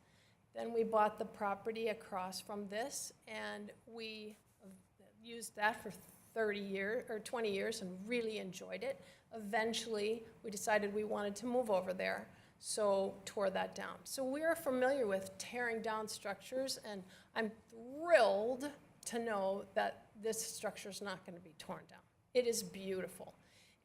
Then we bought the property across from this, and we used that for 30 years or 20 years and really enjoyed it. Eventually, we decided we wanted to move over there, so tore that down. So we're familiar with tearing down structures, and I'm thrilled to know that this structure is not going to be torn down. It is beautiful.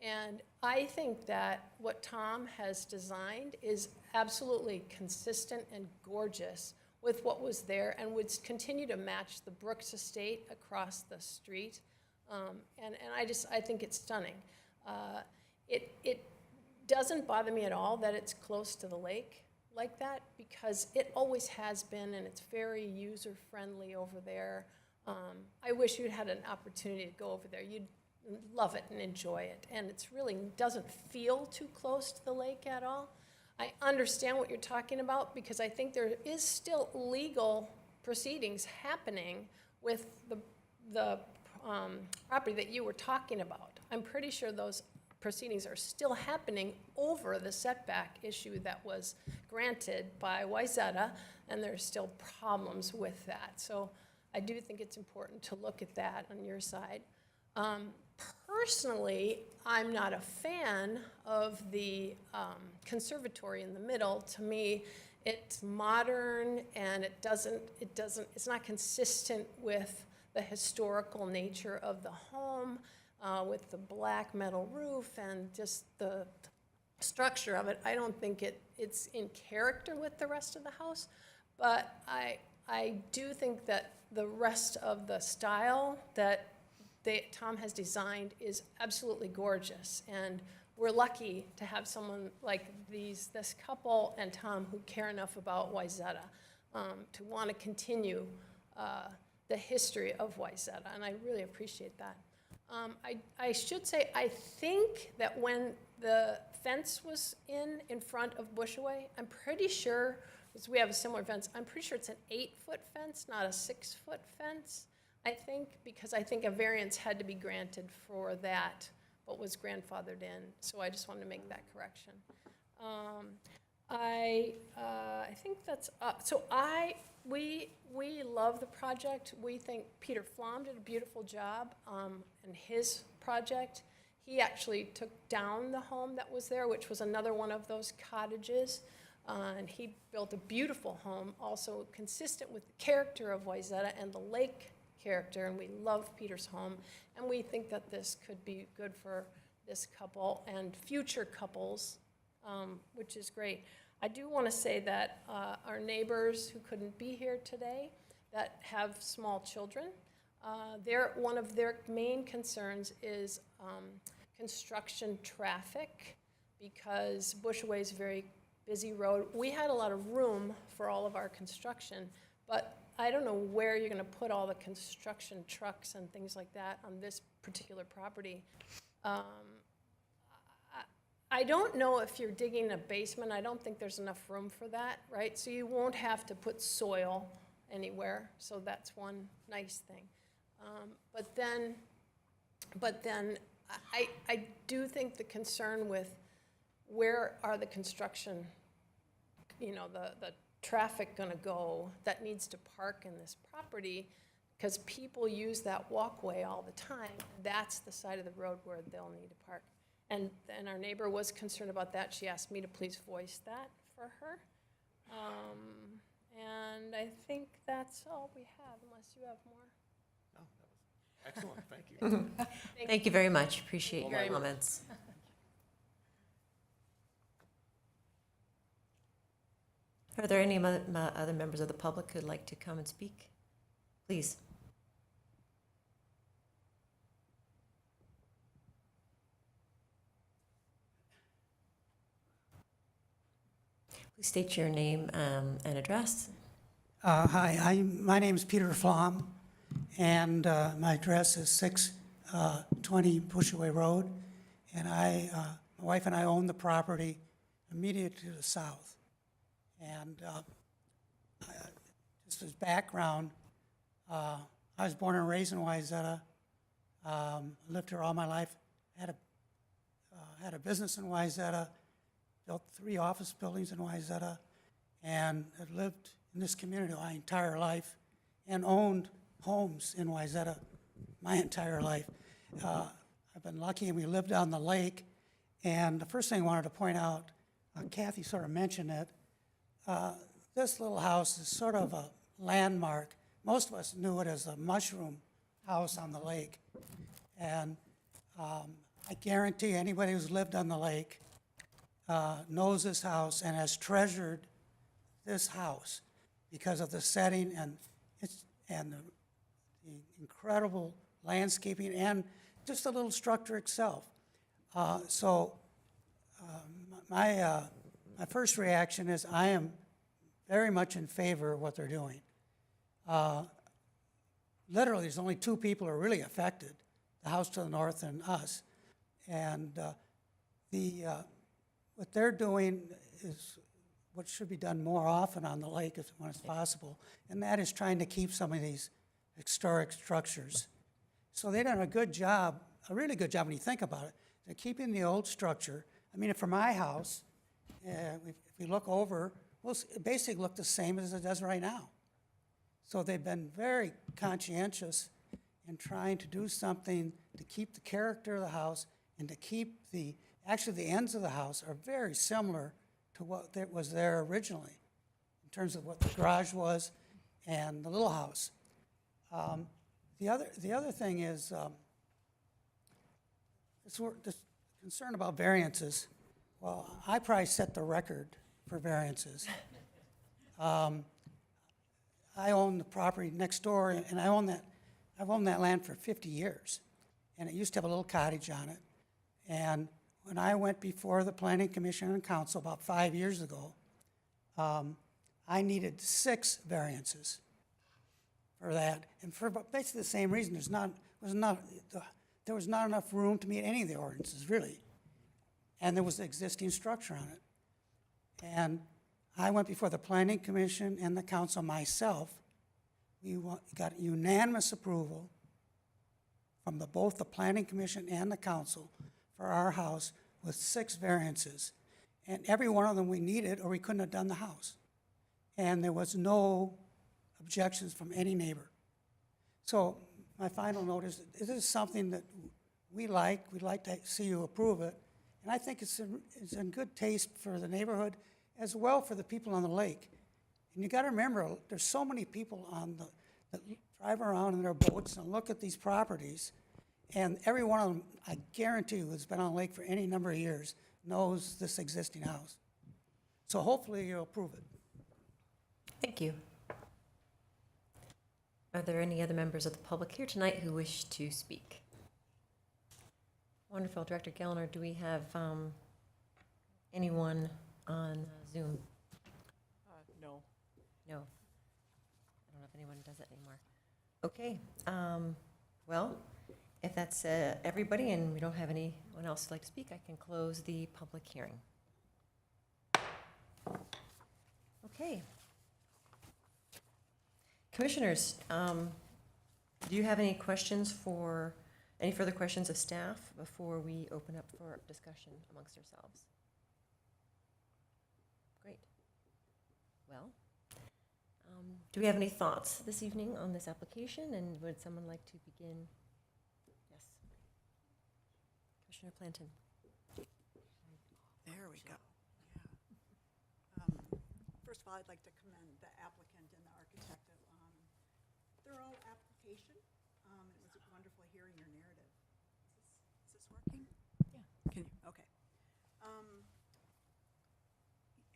And I think that what Tom has designed is absolutely consistent and gorgeous with what was there, and would continue to match the Brooks Estate across the street. And I think it's stunning. It doesn't bother me at all that it's close to the lake like that, because it always has been, and it's very user-friendly over there. I wish you'd had an opportunity to go over there. You'd love it and enjoy it. And it's really doesn't feel too close to the lake at all. I understand what you're talking about, because I think there is still legal proceedings happening with the property that you were talking about. I'm pretty sure those proceedings are still happening over the setback issue that was granted by Wayzata, and there's still problems with that. So I do think it's important to look at that on your side. Personally, I'm not a fan of the conservatory in the middle. To me, it's modern and it's not consistent with the historical nature of the home, with the black metal roof and just the structure of it. I don't think it's in character with the rest of the house, but I do think that the rest of the style that Tom has designed is absolutely gorgeous, and we're lucky to have someone like this couple and Tom who care enough about Wayzata to want to continue the history of Wayzata, and I really appreciate that. I should say, I think that when the fence was in front of Bushaway, I'm pretty sure, because we have a similar fence, I'm pretty sure it's an 8-foot fence, not a 6-foot fence. I think, because I think a variance had to be granted for that, but was grandfathered in. So I just wanted to make that correction. I think that's up. So we love the project. We think Peter Flom did a beautiful job in his project. He actually took down the home that was there, which was another one of those cottages. And he built a beautiful home, also consistent with the character of Wayzata and the lake character, and we love Peter's home, and we think that this could be good for this couple and future couples, which is great. I do want to say that our neighbors who couldn't be here today that have small children, one of their main concerns is construction traffic, because Bushaway is a very busy road. We had a lot of room for all of our construction, but I don't know where you're going to put all the construction trucks and things like that on this particular property. I don't know if you're digging a basement. I don't think there's enough room for that, right? So you won't have to put soil anywhere. So that's one nice thing. But then I do think the concern with where are the construction, the traffic going to go that needs to park in this property, because people use that walkway all the time. That's the side of the road where they'll need to park. And our neighbor was concerned about that. She asked me to please voice that for her. And I think that's all we have, unless you have more. No, that was excellent, thank you. Thank you very much. Appreciate your Very much. comments. Are there any other members of the public who'd like to come and speak? Please. Please state your name and address. Hi, my name is Peter Flom, and my address is 620 Bushaway Road, and my wife and I own the property immediately to the south. And just as background, I was born and raised in Wayzata, lived here all my life, had a business in Wayzata, built 3 office buildings in Wayzata, and have lived in this community my entire life and owned homes in Wayzata my entire life. I've been lucky, and we lived on the lake. And the first thing I wanted to point out, Kathy sort of mentioned it, this little house is sort of a landmark. Most of us knew it as a mushroom house on the lake. And I guarantee anybody who's lived on the lake knows this house and has treasured this house because of the setting and the incredible landscaping and just the little structure itself. My first reaction is I am very much in favor of what they're doing. Literally, there's only 2 people who are really affected, the house to the north and us. And what they're doing is what should be done more often on the lake when it's possible, and that is trying to keep some of these historic structures. So they've done a good job, a really good job when you think about it. They're keeping the old structure. I mean, for my house, if we look over, well, it basically look the same as it does right now. So they've been very conscientious in trying to do something to keep the character of the house and to keep actually the ends of the house are very similar to what was there originally in terms of what the garage was and the little house. The other thing is this concern about variances. Well, I probably set the record for variances. I own the property next door, and I've owned that land for 50 years. And it used to have a little cottage on it. And when I went before the Planning Commission and Council about 5 years ago, I needed 6 variances for that. And for basically the same reason, there was not enough room to meet any of the ordinances, really. And there was an existing structure on it. And I went before the Planning Commission and the council myself. We got unanimous approval from both the Planning Commission and the council for our house with 6 variances. And every one of them we needed or we couldn't have done the house. And there was no objections from any neighbor. So my final note is, this is something that we'd like to see you approve it. And I think it's in good taste for the neighborhood as well for the people on the lake. And you got to remember, there's so many people that drive around in their boats and look at these properties, and every one of them, I guarantee you, who's been on the lake for any number of years, knows this existing house. So hopefully you'll approve it. Thank you. Are there any other members of the public here tonight who wish to speak? Wonderful. Director Gellner, do we have anyone on Zoom? No. No. I don't know if anyone does it anymore. Okay. Well, if that's everybody and we don't have anyone else who'd like to speak, I can close the public hearing. Okay. Commissioners, do you have any further questions of staff before we open up for discussion amongst ourselves? Great. Well, do we have any thoughts this evening on this application, and would someone like to begin? Yes. Commissioner Planton. There we go. First of all, I'd like to commend the applicant and the architect of thorough application. It was wonderful hearing your narrative. Is this working? Yeah. Can you? Okay.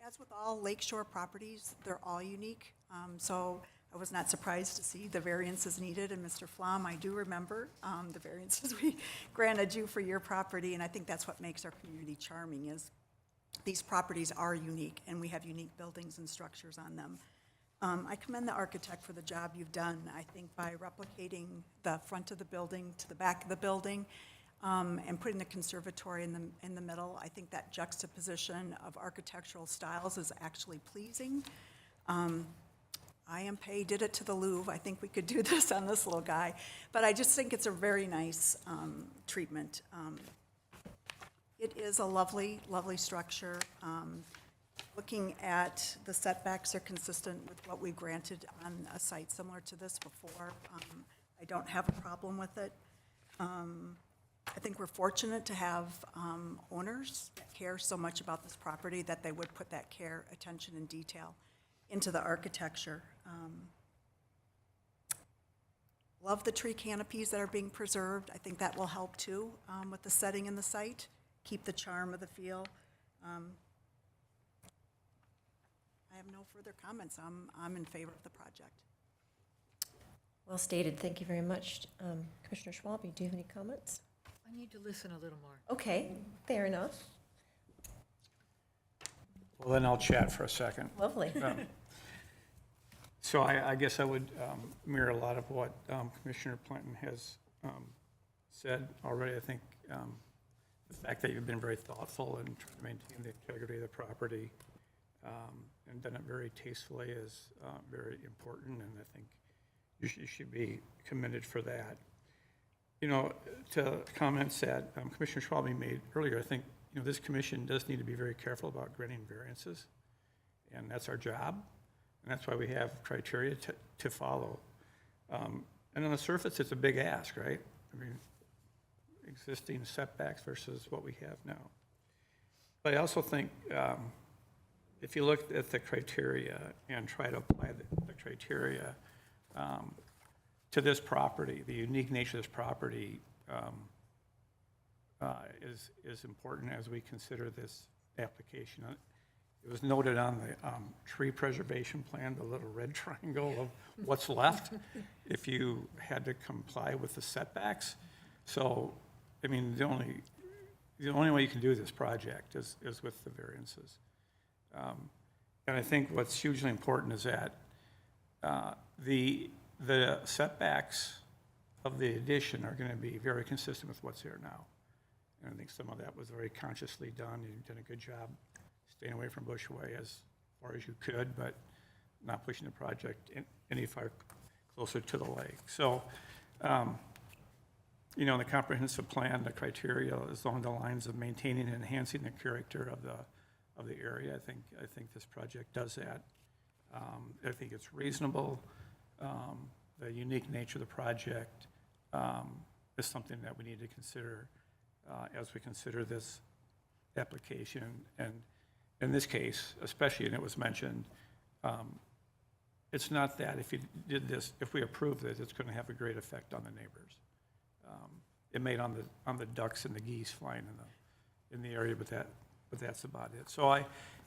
As with all lakeshore properties, they're all unique. So I was not surprised to see the variances needed. And Mr. Flom, I do remember the variances we granted you for your property. And I think that's what makes our community charming is these properties are unique and we have unique buildings and structures on them. I commend the architect for the job you've done. I think by replicating the front of the building to the back of the building and putting the conservatory in the middle, I think that juxtaposition of architectural styles is actually pleasing. IMPay did it to the Louvre. I think we could do this on this little guy. But I just think it's a very nice treatment. It is a lovely, lovely structure. Looking at the setbacks are consistent with what we granted on a site similar to this before. I don't have a problem with it. I think we're fortunate to have owners that care so much about this property that they would put that care, attention, and detail into the architecture. Love the tree canopies that are being preserved. I think that will help too with the setting in the site, keep the charm of the feel. I have no further comments. I'm in favor of the project. Well stated. Thank you very much. Commissioner Schwalbe, do you have any comments? I need to listen a little more. Okay, fair enough. Well, then I'll chat for a second. Lovely. So I guess I would mirror a lot of what Commissioner Planton has said already. I think the fact that you've been very thoughtful and trying to maintain the integrity of the property and done it very tastefully is very important, and I think you should be commended for that. You know, to comments that Commissioner Schwalbe made earlier, I think, you know, this commission does need to be very careful about granting variances, and that's our job. And that's why we have criteria to follow. And on the surface, it's a big ask, right? I mean, existing setbacks versus what we have now. But I also think if you look at the criteria and try to apply the criteria to this property, the unique nature of this property is important as we consider this application. It was noted on the tree preservation plan, the little red triangle of what's left if you had to comply with the setbacks. So, I mean, the only way you can do this project is with the variances. And I think what's hugely important is that the setbacks of the addition are going to be very consistent with what's there now. And I think some of that was very consciously done. You've done a good job staying away from Bushway as far as you could, but not pushing the project any far closer to the lake. So, you know, in the comprehensive plan, the criteria is along the lines of maintaining and enhancing the character of the area. I think this project does that. I think it's reasonable. The unique nature of the project is something that we need to consider as we consider this application. And in this case, especially, and it was mentioned, it's not that if you did this, if we approve this, it's going to have a great effect on the neighbors. It made on the ducks and the geese flying in the area, but that's about it. So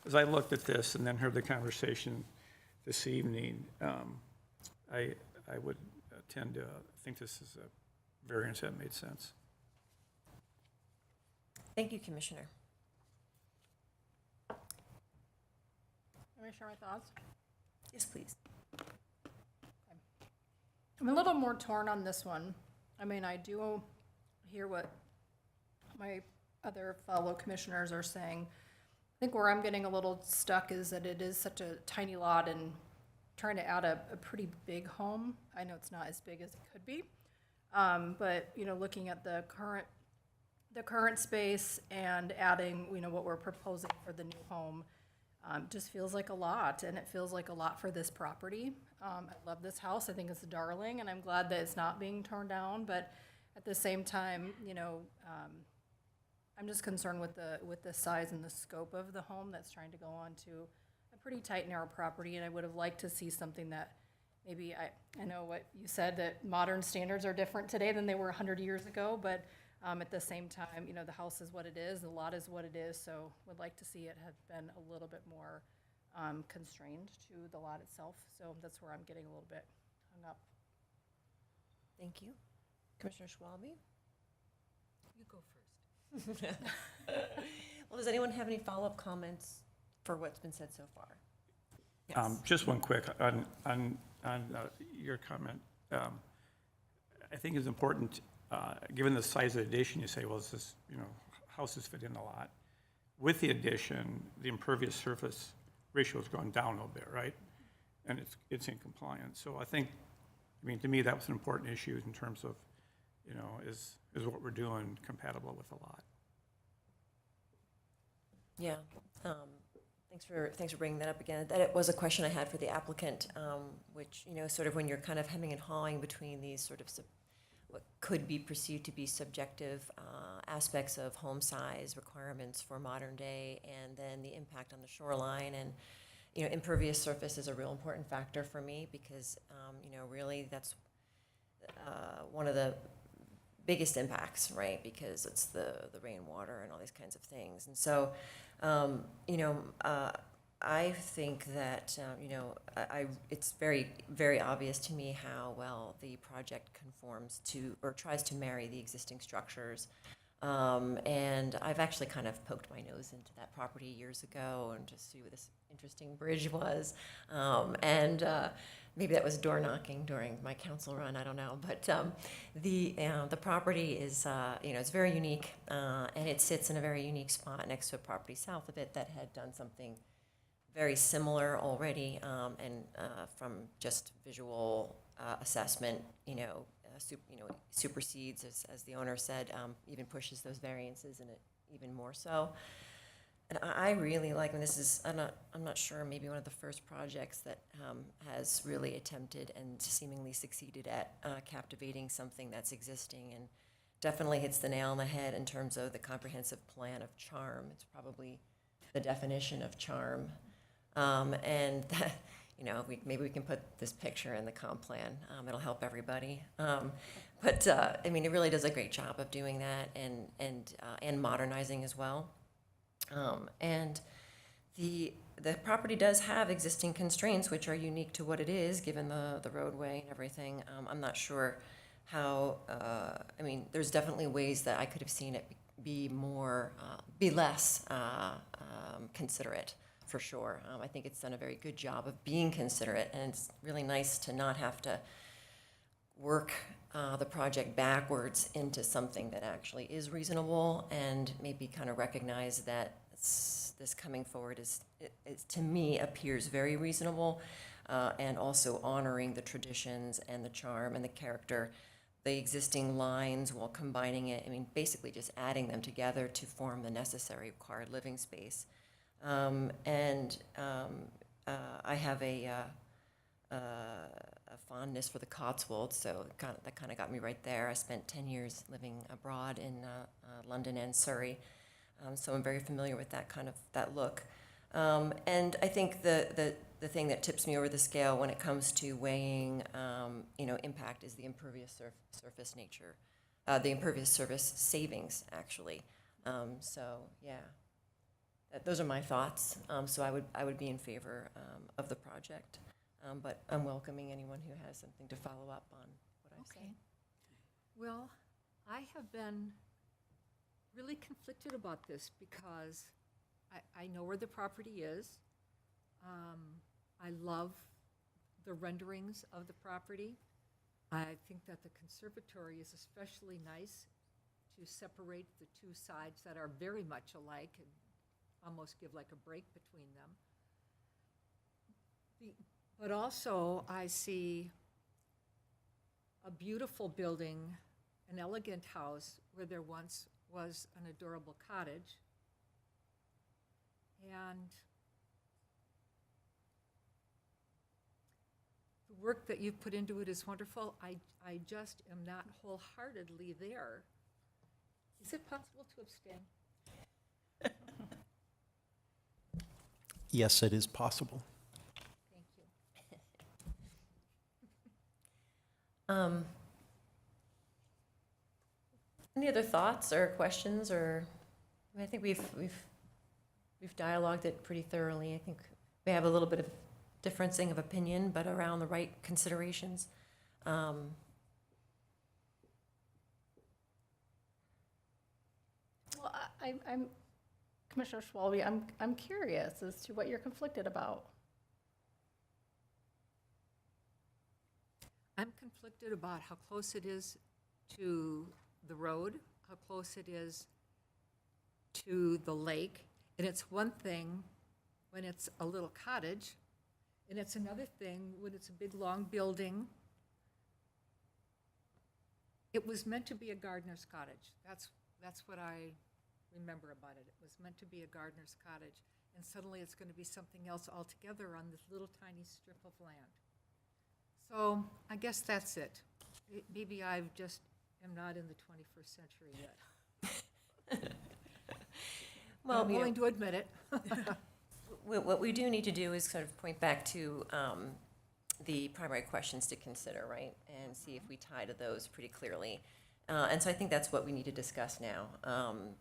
as I looked at this and then heard the conversation this evening, I would tend to think this is a variance that made sense. Thank you, Commissioner. Let me share my thoughts. Yes, please. I'm a little more torn on this one. I mean, I do hear what my other fellow commissioners are saying. I think where I'm getting a little stuck is that it is such a tiny lot and trying to add a pretty big home. I know it's not as big as it could be. But, you know, looking at the current space and adding, you know, what we're proposing for the new home, just feels like a lot, and it feels like a lot for this property. I love this house. I think it's a darling, and I'm glad that it's not being torn down, but at the same time, you know, I'm just concerned with the size and the scope of the home that's trying to go on to a pretty tight, narrow property, and I would have liked to see something that maybe, I know what you said, that modern standards are different today than they were 100 years ago, but at the same time, you know, the house is what it is, the lot is what it is, so would like to see it have been a little bit more constrained to the lot itself. So that's where I'm getting a little bit hung up. Thank you. Commissioner Schwalbe? You go first. Well, does anyone have any follow-up comments for what's been said so far? Yes. Just one quick on your comment. I think it's important, given the size of the addition, you say, well, is this, you know, houses fit in a lot. With the addition, the impervious surface ratio has gone down a little bit, right? And it's in compliance. So I think, I mean, to me, that was an important issue in terms of, you know, is what we're doing compatible with the lot? Yeah. Thanks for bringing that up again. That was a question I had for the applicant, which, you know, sort of when you're kind of hemming and hawing between these sort of what could be perceived to be subjective aspects of home size requirements for modern day, and then the impact on the shoreline, and, you know, impervious surface is a real important factor for me because, you know, really that's one of the biggest impacts, right? Because it's the rainwater and all these kinds of things. And so, you know, I think that, you know, it's very, very obvious to me how well the project conforms to, or tries to marry the existing structures. And I've actually kind of poked my nose into that property years ago and just see what this interesting bridge was. And maybe that was door knocking during my council run, I don't know. But the property is, you know, it's very unique, and it sits in a very unique spot next to a property south of it that had done something very similar already, and from just visual assessment, you know, supersedes, as the owner said, even pushes those variances in it even more so. And I really like, and this is, I'm not sure, maybe one of the first projects that has really attempted and seemingly succeeded at captivating something that's existing, and definitely hits the nail on the head in terms of the comprehensive plan of charm. It's probably the definition of charm. And that, you know, maybe we can put this picture in the comp plan. It'll help everybody. But I mean, it really does a great job of doing that and modernizing as well. And the property does have existing constraints, which are unique to what it is, given the roadway and everything. I'm not sure how, I mean, there's definitely ways that I could have seen it be less considerate, for sure. I think it's done a very good job of being considerate, and it's really nice to not have to work the project backwards into something that actually is reasonable, and maybe kind of recognize that this coming forward is, to me, appears very reasonable, and also honoring the traditions and the charm and the character, the existing lines, while combining it. I mean, basically just adding them together to form the necessary required living space. I have a fondness for the Cotswolds, so that kind of got me right there. I spent 10 years living abroad in London and Surrey, so I'm very familiar with that look. And I think the thing that tips me over the scale when it comes to weighing, impact is the impervious surface nature, the impervious surface savings, actually. So yeah, those are my thoughts. So I would be in favor of the project, but I'm welcoming anyone who has something to follow up on what I've said. Okay. Well, I have been really conflicted about this because I know where the property is. I love the renderings of the property. I think that the conservatory is especially nice to separate the two sides that are very much alike and almost give like a break between them. But also, I see a beautiful building, an elegant house where there once was an adorable cottage. And the work that you've put into it is wonderful. I just am not wholeheartedly there. Is it possible to abstain? Yes, it is possible. Thank you. Any other thoughts or questions, or I think we've dialogued it pretty thoroughly. I think we have a little bit of differencing of opinion, but around the right considerations. Well, I'm Commissioner Schwalbe, I'm curious as to what you're conflicted about. I'm conflicted about how close it is to the road, how close it is to the lake. And it's one thing when it's a little cottage, and it's another thing when it's a big, long building. It was meant to be a gardener's cottage. That's what I remember about it. It was meant to be a gardener's cottage, and suddenly it's going to be something else altogether on this little tiny strip of land. So I guess that's it. Maybe I just am not in the 21st century yet. Well, I'm willing to admit it. What we do need to do is sort of point back to the primary questions to consider, right? And see if we tie to those pretty clearly. And so I think that's what we need to discuss now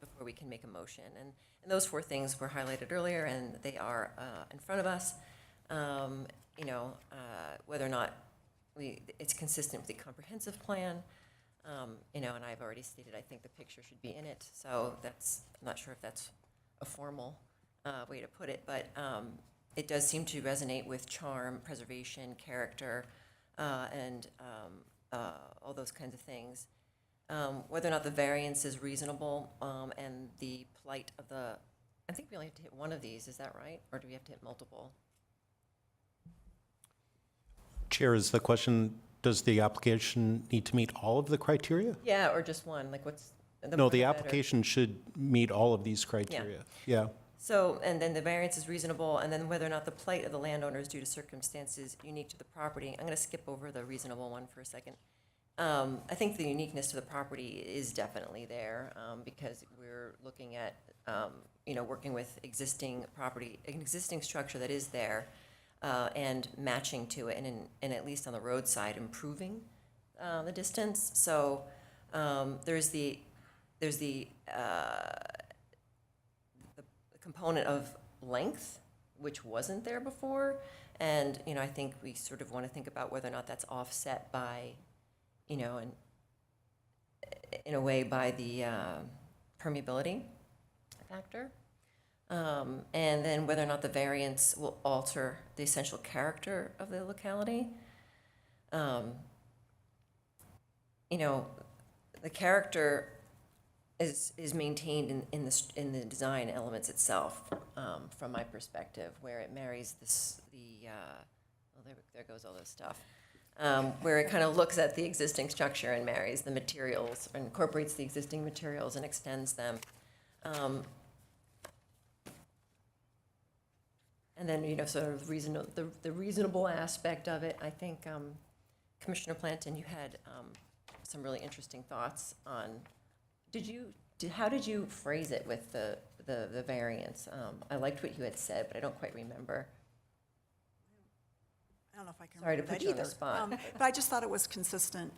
before we can make a motion. And those four things were highlighted earlier, and they are in front of us. Whether or not it's consistent with the comprehensive plan, and I've already stated I think the picture should be in it. So I'm not sure if that's a formal way to put it, but it does seem to resonate with charm, preservation, character, and all those kinds of things. Whether or not the variance is reasonable, and the plight of I think we only have to hit one of these, is that right? Or do we have to hit multiple? Chair, is the question, does the application need to meet all of the criteria? Yeah, or just one, like what's? No, the application should meet all of these criteria. Yeah. So, and then the variance is reasonable, and then whether or not the plight of the landowner is due to circumstances unique to the property. I'm going to skip over the reasonable one for a second. I think the uniqueness to the property is definitely there, because we're looking at, working with existing property, an existing structure that is there, and matching to it, and at least on the roadside, improving the distance. So there's the component of length, which wasn't there before. And, I think we sort of want to think about whether or not that's offset by, in a way by the permeability factor. And then whether or not the variance will alter the essential character of the locality. The character is maintained in the design elements itself, from my perspective, where it marries there goes all this stuff, where it kind of looks at the existing structure and marries the materials, or incorporates the existing materials and extends them. And then, sort of the reasonable aspect of it, I think, Commissioner Planton, you had some really interesting thoughts on, how did you phrase it with the variance? I liked what you had said, but I don't quite remember. I don't know if I can Sorry to remember put that you on the either. spot. But I just thought it was consistent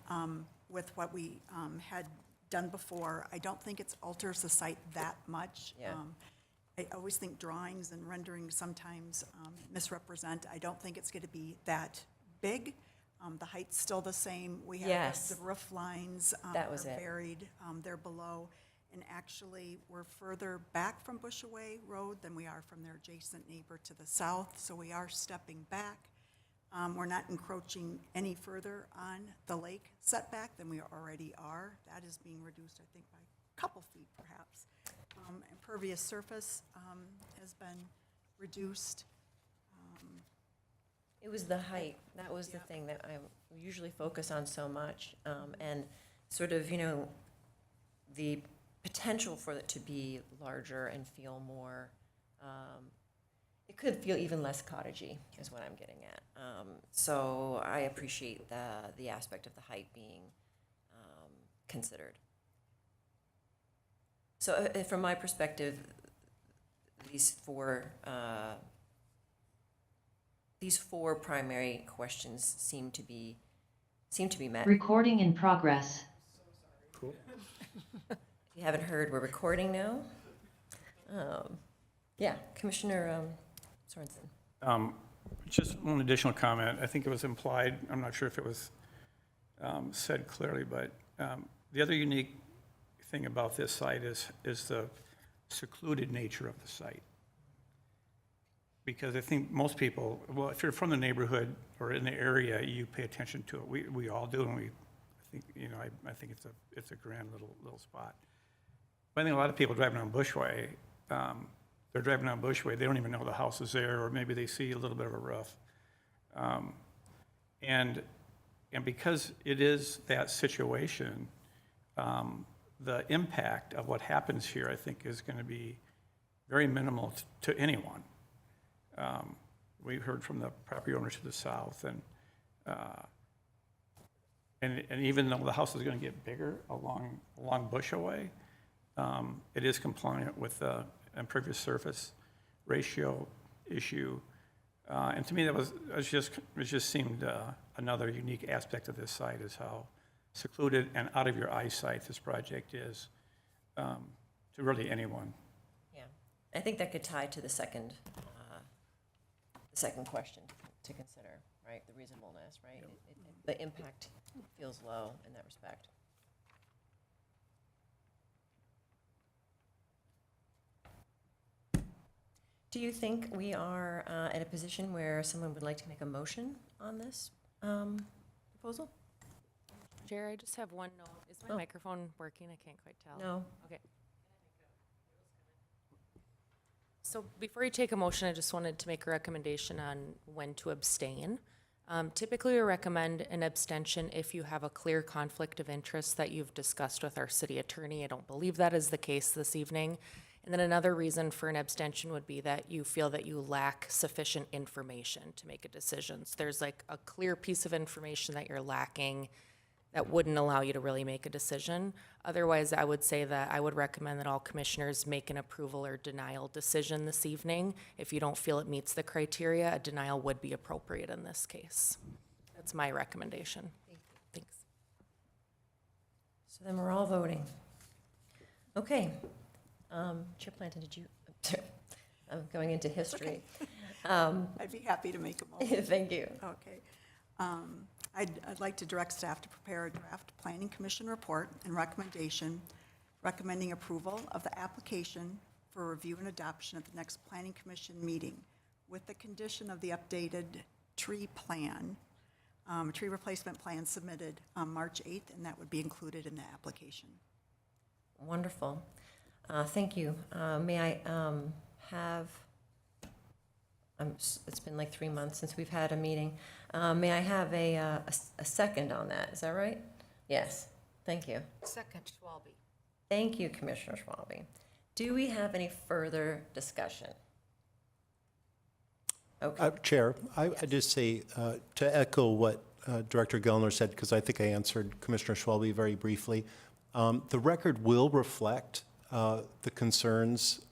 with what we had done before. I don't think it alters the site that much. Yeah. I always think drawings and renderings sometimes misrepresent. I don't think it's going to be that big. The height's still the same. We have Yes. the roof lines That are was it. buried. They're below. And actually, we're further back from Bushaway Road than we are from their adjacent neighbor to the south, so we are stepping back. We're not encroaching any further on the lake setback than we already are. That is being reduced, I think, by a couple feet perhaps. Impervious surface has been reduced. It was the height, that was the thing that I usually focus on so much, and sort of, the potential for it to be larger and feel more, it could feel even less cottagey, is what I'm getting at. So I appreciate the aspect of the height being considered. So from my perspective, these four primary questions seem to be met. Recording in progress. Cool. If you haven't heard, we're recording now. Yeah, Commissioner Sorensen. Just one additional comment. I think it was implied, I'm not sure if it was said clearly, but the other unique thing about this site is the secluded nature of the site. Because I think most people, well, if you're from the neighborhood or in the area, you pay attention to it. We all do, and I think, I think it's a grand little spot. But I think a lot of people driving on Bushway, they're driving on Bushway, they don't even know the house is there, or maybe they see a little bit of a roof. And because it is that situation, the impact of what happens here, I think, is going to be very minimal to anyone. We heard from the property owners to the south, and even though the house is going to get bigger along Bushaway, it is compliant with the impervious surface ratio issue. And to me, it just seemed another unique aspect of this site is how secluded and out of your eyesight this project is to really anyone. Yeah, I think that could tie to the second question to consider, right? The reasonableness, right? The impact feels low in that respect. Do you think we are at a position where someone would like to make a motion on this proposal? Chair, I just have one note. Is my microphone working? I can't quite tell. No. Okay. So before you take a motion, I just wanted to make a recommendation on when to abstain. Typically, we recommend an abstention if you have a clear conflict of interest that you've discussed with our city attorney. I don't believe that is the case this evening. And then another reason for an abstention would be that you feel that you lack sufficient information to make a decision. So there's like a clear piece of information that you're lacking that wouldn't allow you to really make a decision. Otherwise, I would say that I would recommend that all commissioners make an approval or denial decision this evening. If you don't feel it meets the criteria, a denial would be appropriate in this case. That's my recommendation. Thanks. So then we're all voting. Okay. Chair Planton, did you, I'm going into history. I'd be happy to make a motion. Thank you. Okay. I'd like to direct staff to prepare a draft planning commission report and recommendation recommending approval of the application for review and adoption at the next planning commission meeting with the condition of the updated tree plan, tree replacement plan submitted on March 8th, and that would be included in the application. Wonderful. Thank you. May I have, it's been like 3 months since we've had a meeting. May I have a second on that? Is that right? Yes. Thank you. Second, Schwalbe. Thank you, Commissioner Schwalbe. Do we have any further discussion? Okay. Chair, I just say, to echo what Director Gellner said, because I think I answered Commissioner Schwalbe very briefly, the record will reflect the concerns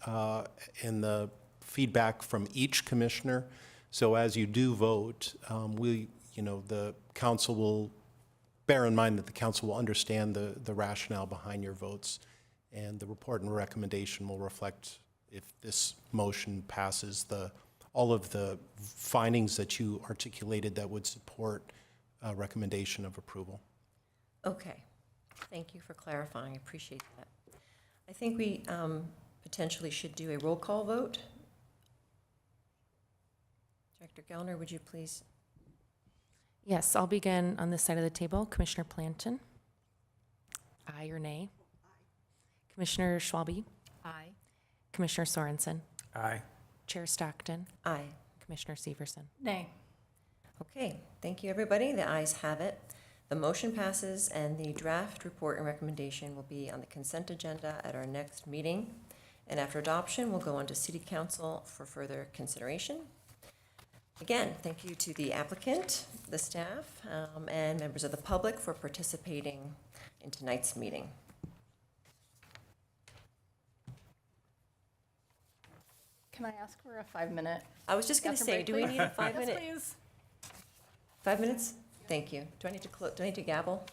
and the feedback from each commissioner. So as you do vote, the council will bear in mind that the council will understand the rationale behind your votes, and the report and recommendation will reflect, if this motion passes, all of the findings that you articulated that would support a recommendation of approval. Okay. Thank you for clarifying. I appreciate that. I think we potentially should do a roll call vote. Director Gellner, would you please? Yes, I'll begin on this side of the table. Commissioner Planton? Aye or nay? Commissioner Schwalbe? Aye. Commissioner Sorensen? Aye. Chair Stockton? Aye. Commissioner Severson? Nay. Okay, thank you, everybody. The ayes have it. The motion passes, and the draft report and recommendation will be on the consent agenda at our next meeting. And after adoption, we'll go on to City Council for further consideration. Again, thank you to the applicant, the staff, and members of the public for participating in tonight's meeting. Can I ask for a 5-minute? I was just going to bathroom say, break, do we please? need a 5-minute? Yes, please. 5 minutes? Thank you. Do I need to gavel?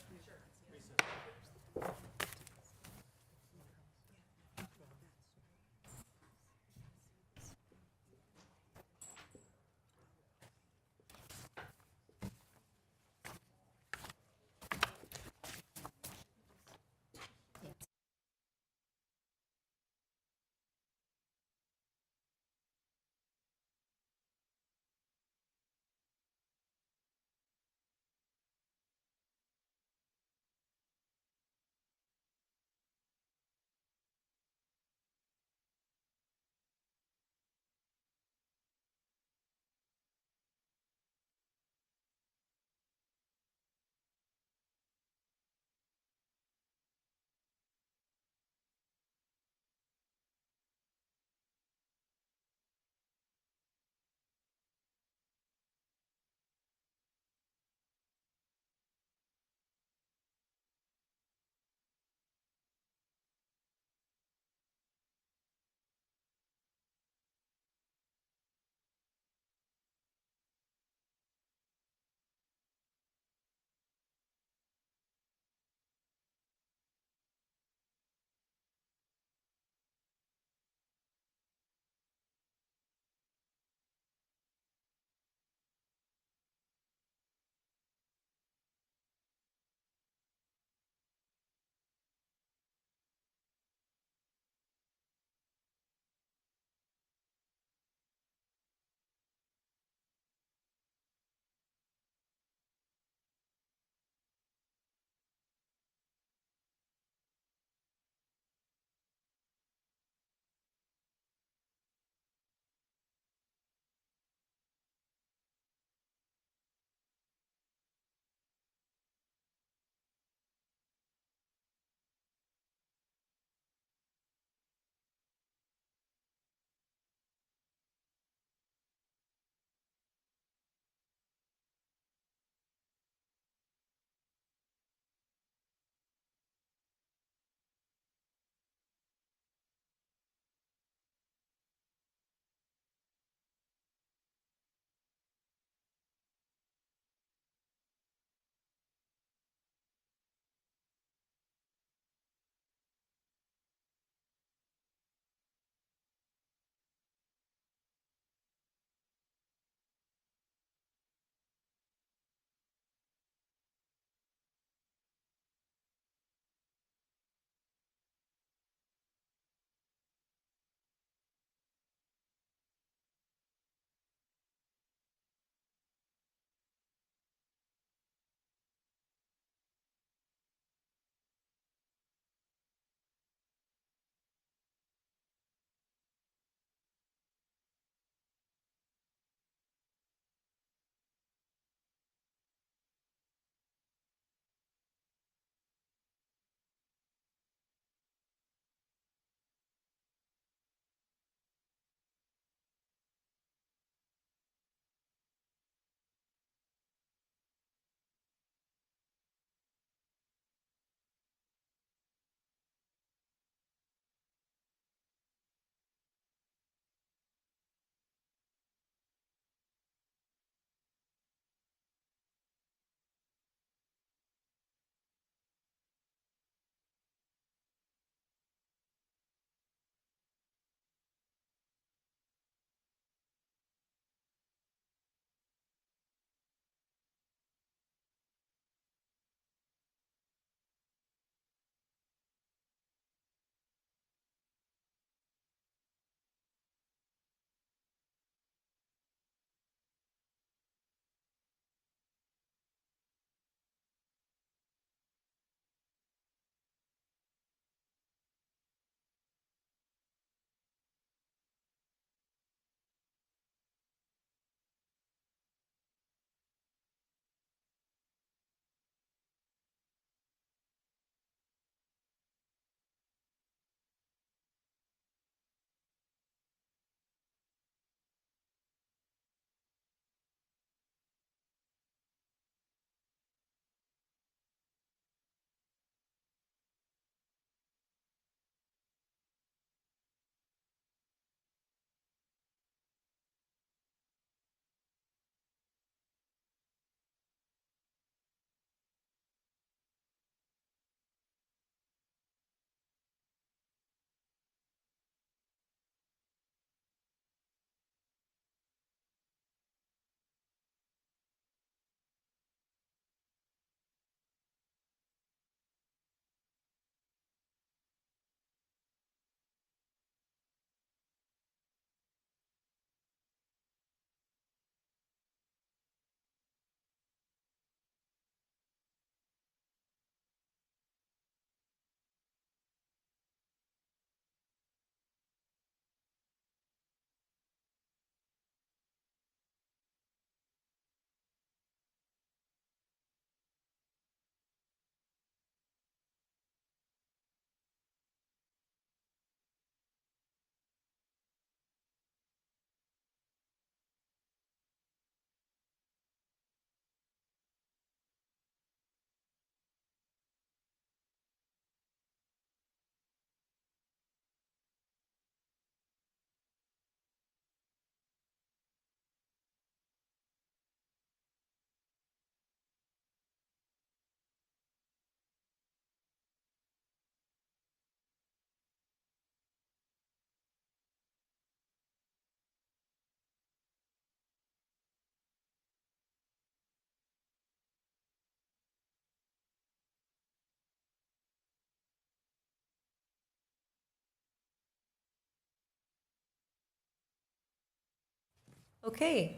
Okay.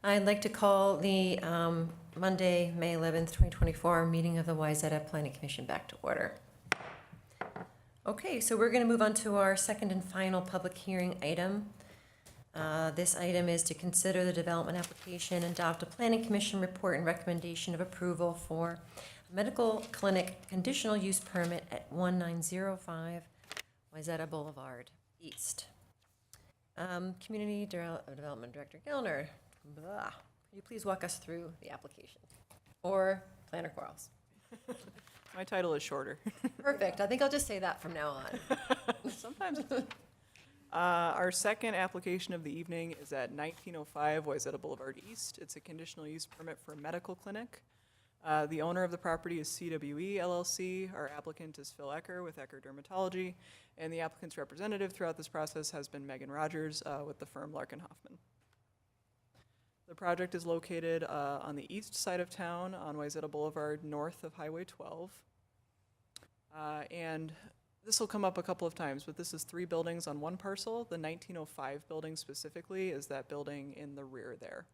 I'd like to call the Monday, May 11th, 2024 meeting of the Wayzata Planning Commission back to order. Okay, so we're going to move on to our second and final public hearing item. This item is to consider the development application and adopt a planning commission report and recommendation of approval for a medical clinic conditional use permit at 1905 Wayzata Boulevard East. Community Development Director Gellner, can you please walk us through the application? Or Planner Quarles? My title is shorter. Perfect, I think I'll just say that from now on. Sometimes. Our second application of the evening is at 1905 Wayzata Boulevard East. It's a conditional use permit for a medical clinic. The owner of the property is CWE LLC. Our applicant is Phil Ecker with Ecker Dermatology, and the applicant's representative throughout this process has been Megan Rogers with the firm Larkin Hoffman. The project is located on the east side of town on Wayzata Boulevard, north of Highway 12. And this will come up a couple of times, but this is 3 buildings on one parcel. The 1905 building specifically is that building in the rear there.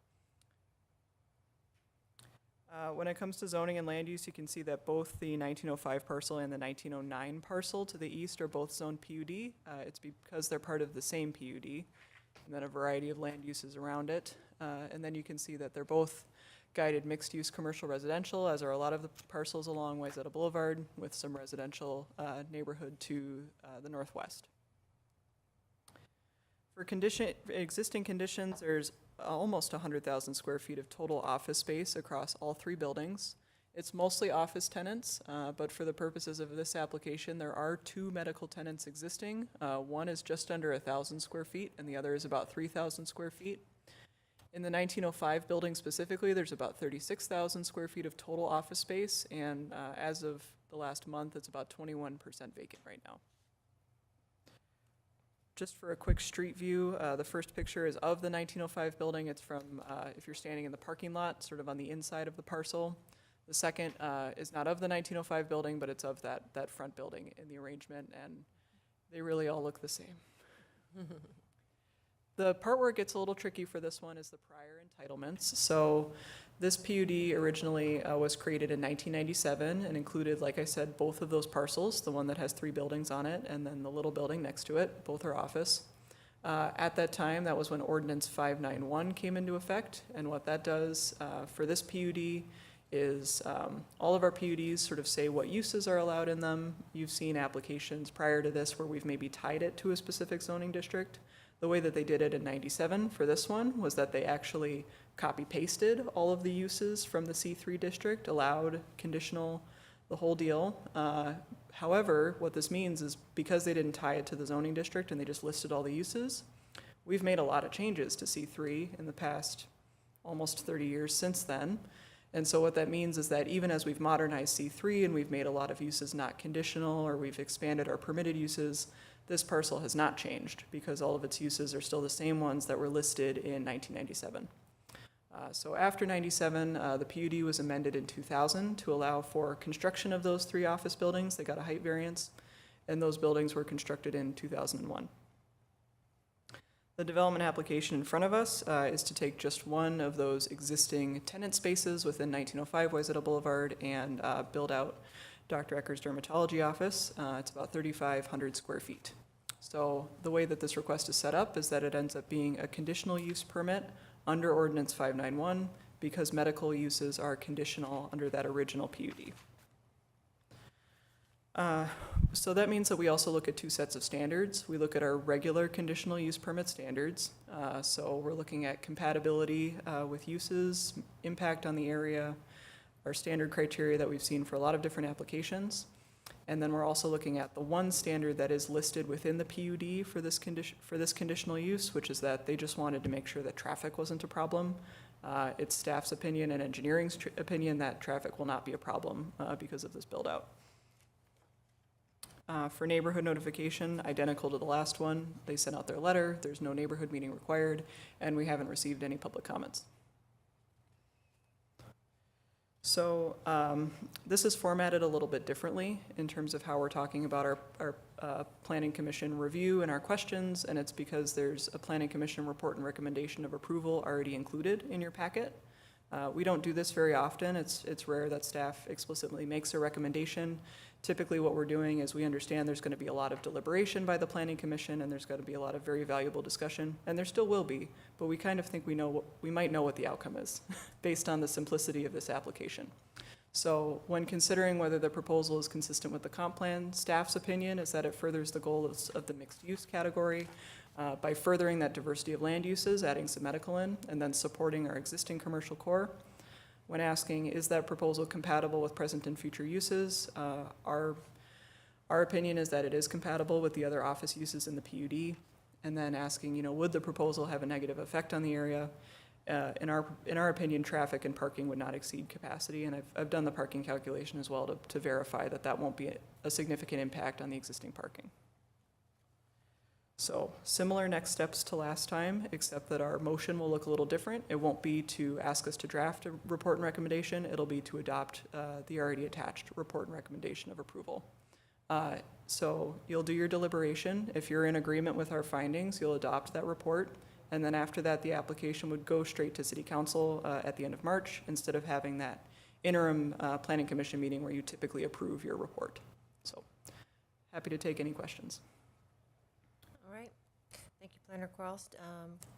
When it comes to zoning and land use, you can see that both the 1905 parcel and the 1909 parcel to the east are both zoned PUD. It's because they're part of the same PUD, and then a variety of land uses around it. And then you can see that they're both guided mixed-use commercial residential, as are a lot of the parcels along Wayzata Boulevard, with some residential neighborhood to the northwest. For existing conditions, there's almost 100,000 square feet of total office space across all 3 buildings. It's mostly office tenants, but for the purposes of this application, there are 2 medical tenants existing. One is just under 1,000 square feet, and the other is about 3,000 square feet. In the 1905 building specifically, there's about 36,000 square feet of total office space, and as of the last month, it's about 21% vacant right now. Just for a quick street view, the first picture is of the 1905 building. It's from, if you're standing in the parking lot, sort of on the inside of the parcel. The second is not of the 1905 building, but it's of that front building in the arrangement, and they really all look the same. The part where it gets a little tricky for this one is the prior entitlements. So this PUD originally was created in 1997 and included, like I said, both of those parcels, the one that has 3 buildings on it and then the little building next to it, both are office. At that time, that was when Ordinance 591 came into effect, and what that does for this PUD is all of our PUDs sort of say what uses are allowed in them. You've seen applications prior to this where we've maybe tied it to a specific zoning district. The way that they did it in 97 for this one was that they actually copy-pasted all of the uses from the C3 district, allowed conditional, the whole deal. However, what this means is because they didn't tie it to the zoning district and they just listed all the uses, we've made a lot of changes to C3 in the past almost 30 years since then. And so what that means is that even as we've modernized C3 and we've made a lot of uses not conditional, or we've expanded our permitted uses, this parcel has not changed because all of its uses are still the same ones that were listed in 1997. So after 97, the PUD was amended in 2000 to allow for construction of those 3 office buildings. They got a height variance, and those buildings were constructed in 2001. The development application in front of us is to take just one of those existing tenant spaces within 1905 Wayzata Boulevard and build out Dr. Ecker's dermatology office. It's about 3,500 square feet. So the way that this request is set up is that it ends up being a conditional use permit under Ordinance 591 because medical uses are conditional under that original PUD. So that means that we also look at 2 sets of standards. We look at our regular conditional use permit standards. So we're looking at compatibility with uses, impact on the area, our standard criteria that we've seen for a lot of different applications. And then we're also looking at the one standard that is listed within the PUD for this conditional use, which is that they just wanted to make sure that traffic wasn't a problem. It's staff's opinion and engineering's opinion that traffic will not be a problem because of this build out. For neighborhood notification, identical to the last one, they sent out their letter, there's no neighborhood meeting required, and we haven't received any public comments. So this is formatted a little bit differently in terms of how we're talking about our Planning Commission review and our questions, and it's because there's a Planning Commission report and recommendation of approval already included in your packet. We don't do this very often. It's rare that staff explicitly makes a recommendation. Typically, what we're doing is we understand there's going to be a lot of deliberation by the Planning Commission, and there's going to be a lot of very valuable discussion, and there still will be, but we kind of think we might know what the outcome is based on the simplicity of this application. So when considering whether the proposal is consistent with the comp plan, staff's opinion is that it furthers the goal of the mixed-use category by furthering that diversity of land uses, adding some medical in, and then supporting our existing commercial core. When asking, is that proposal compatible with present and future uses, our opinion is that it is compatible with the other office uses in the PUD. And then asking, would the proposal have a negative effect on the area? In our opinion, traffic and parking would not exceed capacity, and I've done the parking calculation as well to verify that won't be a significant impact on the existing parking. So similar next steps to last time, except that our motion will look a little different. It won't be to ask us to draft a report and recommendation. It'll be to adopt the already attached report and recommendation of approval. So you'll do your deliberation. If you're in agreement with our findings, you'll adopt that report. And then after that, the application would go straight to City Council at the end of March instead of having that interim Planning Commission meeting where you typically approve your report. So happy to take any questions. All right. Thank you, Planner Quarles.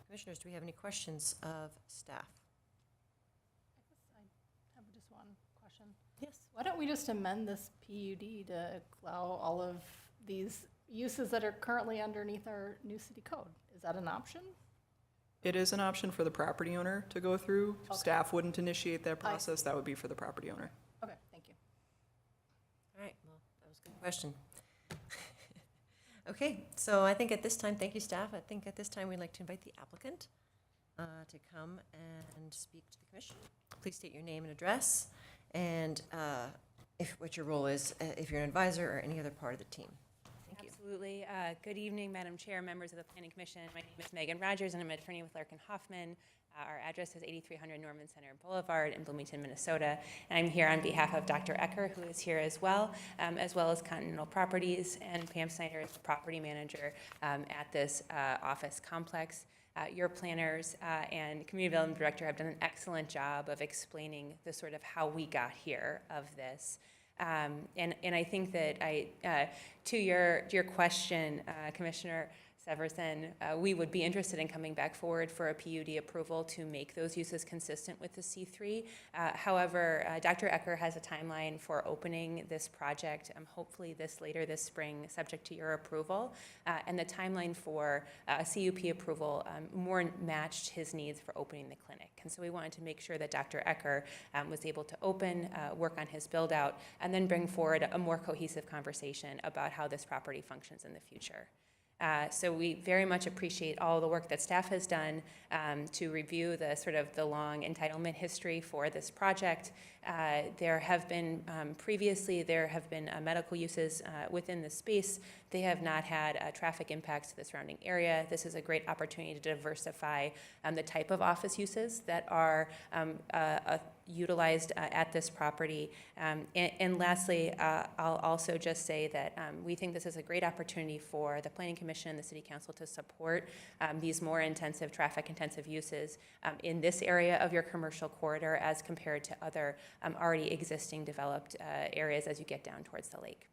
Commissioners, do we have any questions of staff? I have just one question. Yes. Why don't we just amend this PUD to allow all of these uses that are currently underneath our new city code? Is that an option? It is an option for the property owner to go through. Okay. Staff wouldn't initiate that I process. That would be for the property owner. Okay, thank you. All right, well, that was a good question. Okay, so I think at this time, thank you, staff. I think at this time, we'd like to invite the applicant to come and speak to the commission. Please state your name and address, and what your role is, if you're an advisor or any other part of the team. Thank you. Absolutely. Good evening, Madam Chair, members of the Planning Commission. My name is Megan Rogers, and I'm an attorney with Larkin Hoffman. Our address is 8300 Norman Center Boulevard in Bloomington, Minnesota. And I'm here on behalf of Dr. Ecker, who is here as well as Continental Properties, and Pam Snyder is the property manager at this office complex. Your planners and community development director have done an excellent job of explaining the sort of how we got here of this. And I think that to your question, Commissioner Severson, we would be interested in coming back forward for a PUD approval to make those uses consistent with the C3. However, Dr. Ecker has a timeline for opening this project, hopefully later this spring, subject to your approval. And the timeline for a CUP approval more matched his needs for opening the clinic. And so we wanted to make sure that Dr. Ecker was able to open, work on his build out, and then bring forward a more cohesive conversation about how this property functions in the future. So we very much appreciate all the work that staff has done to review the long entitlement history for this project. There have been previously medical uses within the space. They have not had traffic impacts to the surrounding area. This is a great opportunity to diversify the type of office uses that are utilized at this property. And lastly, I'll also just say that we think this is a great opportunity for the Planning Commission and the City Council to support these more intensive, traffic-intensive uses in this area of your commercial corridor as compared to other already existing developed areas as you get down towards the lake.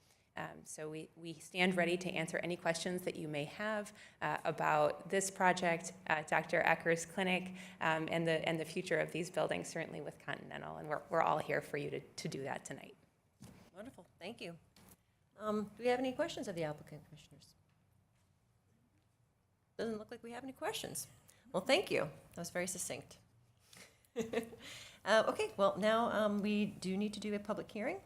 So we stand ready to answer any questions that you may have about this project, Dr. Ecker's clinic, and the future of these buildings, certainly with Continental. And we're all here for you to do that tonight. Wonderful, thank you. Do we have any questions of the applicant, commissioners? Doesn't look like we have any questions. Well, thank you. That was very succinct. Okay, well, now we do need to do a public hearing.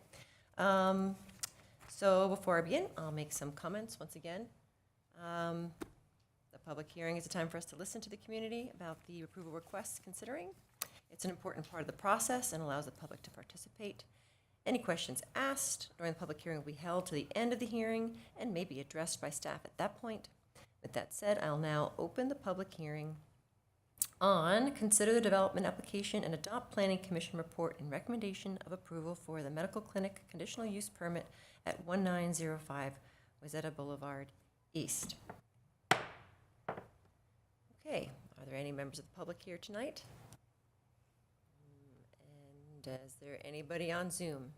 So before I begin, I'll make some comments once again. The public hearing is a time for us to listen to the community about the approval requests considering. It's an important part of the process and allows the public to participate. Any questions asked during the public hearing will be held to the end of the hearing and may be addressed by staff at that point. With that said, I'll now open the public hearing on consider the development application and adopt planning commission report and recommendation of approval for the medical clinic conditional use permit at 1905 Wayzata Boulevard East. Okay, are there any members of the public here tonight? And is there anybody on Zoom?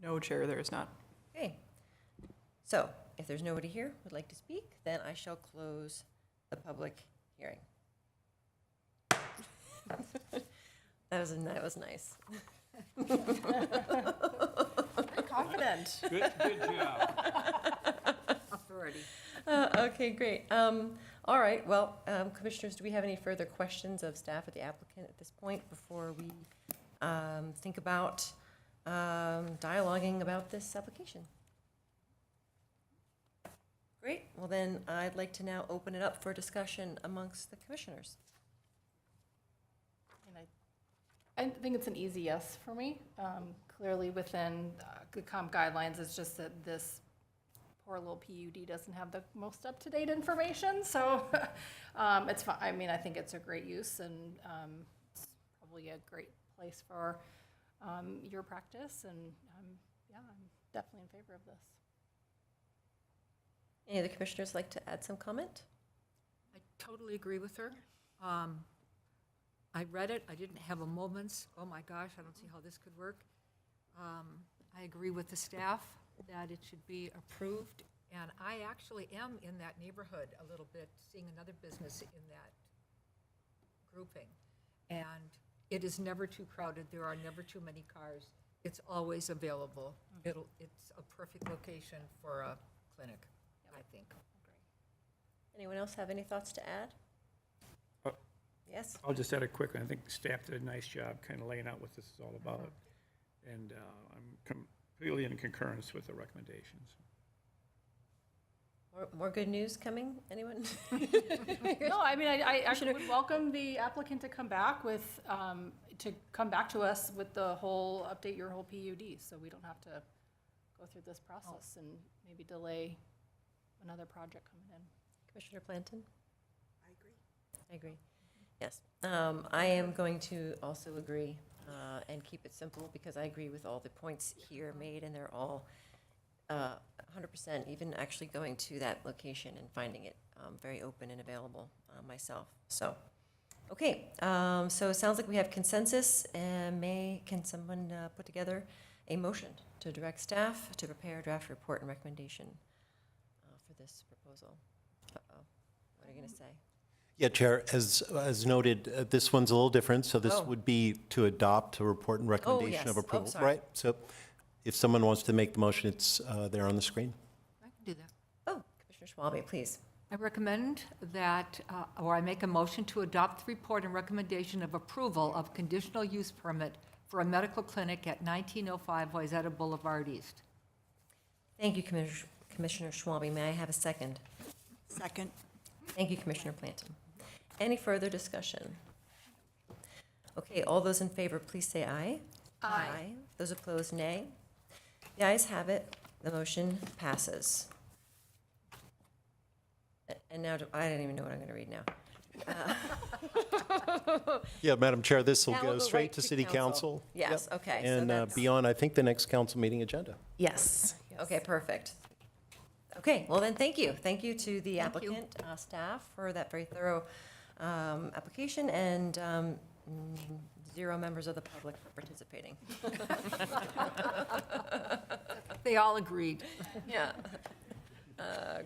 No, Chair, there is not. Okay, so if there's nobody here who'd like to speak, then I shall close the public hearing. That was nice. Confident. Good job. Authority. Okay, great. All right, well, commissioners, do we have any further questions of staff or the applicant at this point before we think about dialoguing about this application? Great, well then, I'd like to now open it up for discussion amongst the commissioners. I think it's an easy yes for me. Clearly within the comp guidelines, it's just that this poor little PUD doesn't have the most up-to-date information, so it's fine. I mean, I think it's a great use and it's probably a great place for your practice, and yeah, I'm definitely in favor of this. Any of the commissioners like to add some comment? I totally agree with her. I read it, I didn't have a moment's, oh my gosh, I don't see how this could work. I agree with the staff that it should be approved, and I actually am in that neighborhood a little bit, seeing another business in that grouping. And it is never too crowded, there are never too many cars, it's always available. It's a perfect location for a clinic, I think. Anyone else have any thoughts to add? Yes? I'll just add a quick one. I think the staff did a nice job kind of laying out what this is all about. And I'm completely in concurrence with the recommendations. More good news coming? Anyone? No, I mean, I actually would welcome the applicant to come back with, to us with the whole, update your whole PUD, so we don't have to go through this process and maybe delay another project coming in. Commissioner Planton? I agree. I agree. Yes. I am going to also agree and keep it simple because I agree with all the points here made, and they're all 100%, even actually going to that location and finding it very open and available myself. So, okay. So it sounds like we have consensus. Can someone put together a motion to direct staff to prepare a draft report and recommendation for this proposal? Uh-oh. What are you going to say? Yeah, Chair, as noted, this one's a little different, so this Oh. would be to adopt a report and recommendation yes. of Oh, approval, sorry. right? So if someone wants to make the motion, it's there on the screen. I can do that. Oh, Commissioner Schwalbe, please. I recommend that, or I make a motion to adopt the report and recommendation of approval of conditional use permit for a medical clinic at 1905 Wayzata Boulevard East. Thank you, Commissioner Schwalbe. May I have a second? Second. Thank you, Commissioner Planton. Any further discussion? Okay, all those in favor, please say aye. Aye. Those opposed, nay. The ayes have it. The motion passes. And now, I don't even know what I'm going to read now. Yeah, Madam Chair, this will That will go go straight right to to City council. Council. Yes, Yep. okay, so And that's- be on, I think, the next council meeting agenda. Yes. Okay, perfect. Okay, well then, thank you. Thank you to the Thank you. applicant, staff, for that very thorough application, and 0 members of the public for participating. They all agreed. Yeah.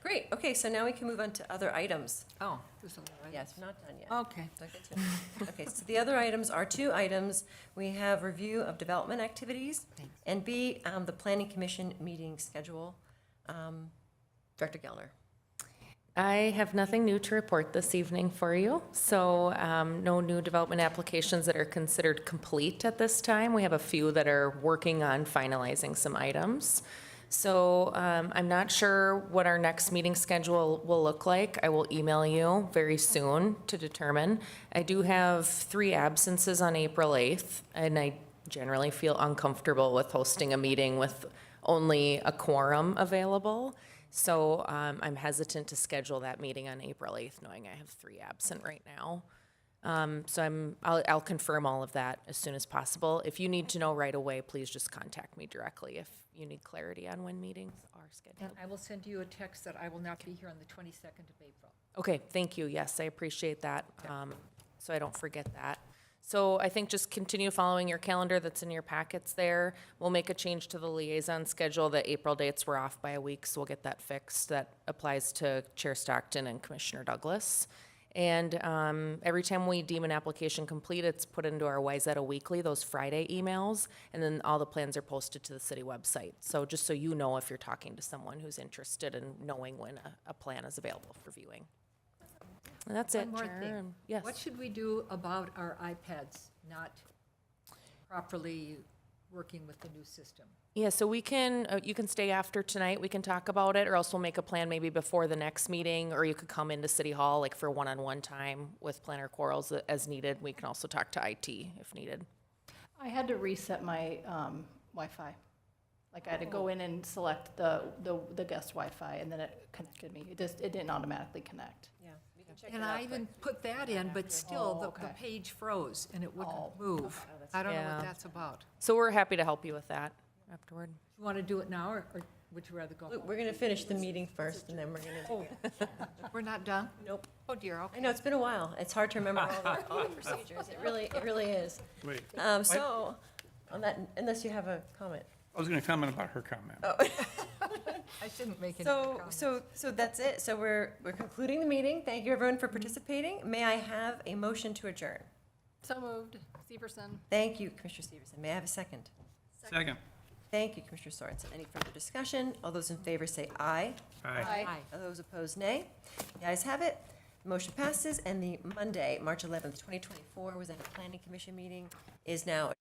Great, okay, so now we can move on to other items. Oh, there's another item. Yes, we're not done yet. Okay. Don't get too- Okay, so the other items are 2 items. We have review of development activities, Thanks. and B, the planning commission meeting schedule. Director Gellner. I have nothing new to report this evening for you. So no new development applications that are considered complete at this time. We have a few that are working on finalizing some items. So I'm not sure what our next meeting schedule will look like. I will email you very soon to determine. I do have 3 absences on April 8th, and I generally feel uncomfortable with hosting a meeting with only a quorum available. So I'm hesitant to schedule that meeting on April 8th, knowing I have 3 absent right now. So I'll confirm all of that as soon as possible. If you need to know right away, please just contact me directly if you need clarity on when meetings are And scheduled. I will send you a text that I will not be here on the 22nd of April. Okay, thank you. Yes, I appreciate that. So I don't forget that. So I think just continue following your calendar that's in your packets there. We'll make a change to the liaison schedule. The April dates were off by a week, so we'll get that fixed. That applies to Chair Stockton and Commissioner Douglas. And every time we deem an application complete, it's put into our Wyzetta Weekly, those Friday emails, and then all the plans are posted to the city website. So just so you know if you're talking to someone who's interested in knowing when a plan is available for viewing. And that's it, One more Chair. thing. and- Yes. What should we do about our iPads not properly working with the new system? Yeah, so we can, you can stay after tonight, we can talk about it, or else we'll make a plan maybe before the next meeting, or you could come into City Hall, like, for one-on-one time with Planner Quarles as needed. We can also talk to IT if needed. I had to reset my Wi-Fi. Like, I had to go in and select the guest Wi-Fi, and then it connected me. It didn't automatically connect. Yeah, we can check And I even put that in, but still, the okay. page froze and it wouldn't Oh. move. I don't know Yeah. what that's about. So we're happy to help you with that afterward. You want to do it now, or would you rather go? Look, we're going to finish the meeting first, and then we're going to. We're not done? Nope. Oh dear, I okay. know, it's been a while. It's hard to remember all the procedures. It really is. Wait, So, on that, unless you have a comment. I was going to comment about her comment. I shouldn't make any So, comments. so that's it. So we're concluding the meeting. Thank you, everyone, for participating. May I have a motion to adjourn? So moved. Severson. Thank you, Commissioner Severson. May I have a second? Second. Thank you, Commissioner Sorensen. Any further discussion? All those in favor say aye. Aye. Aye. All those opposed, nay. The ayes have it. Motion passes, and the Monday, March 11th, 2024, was at a planning commission meeting, is now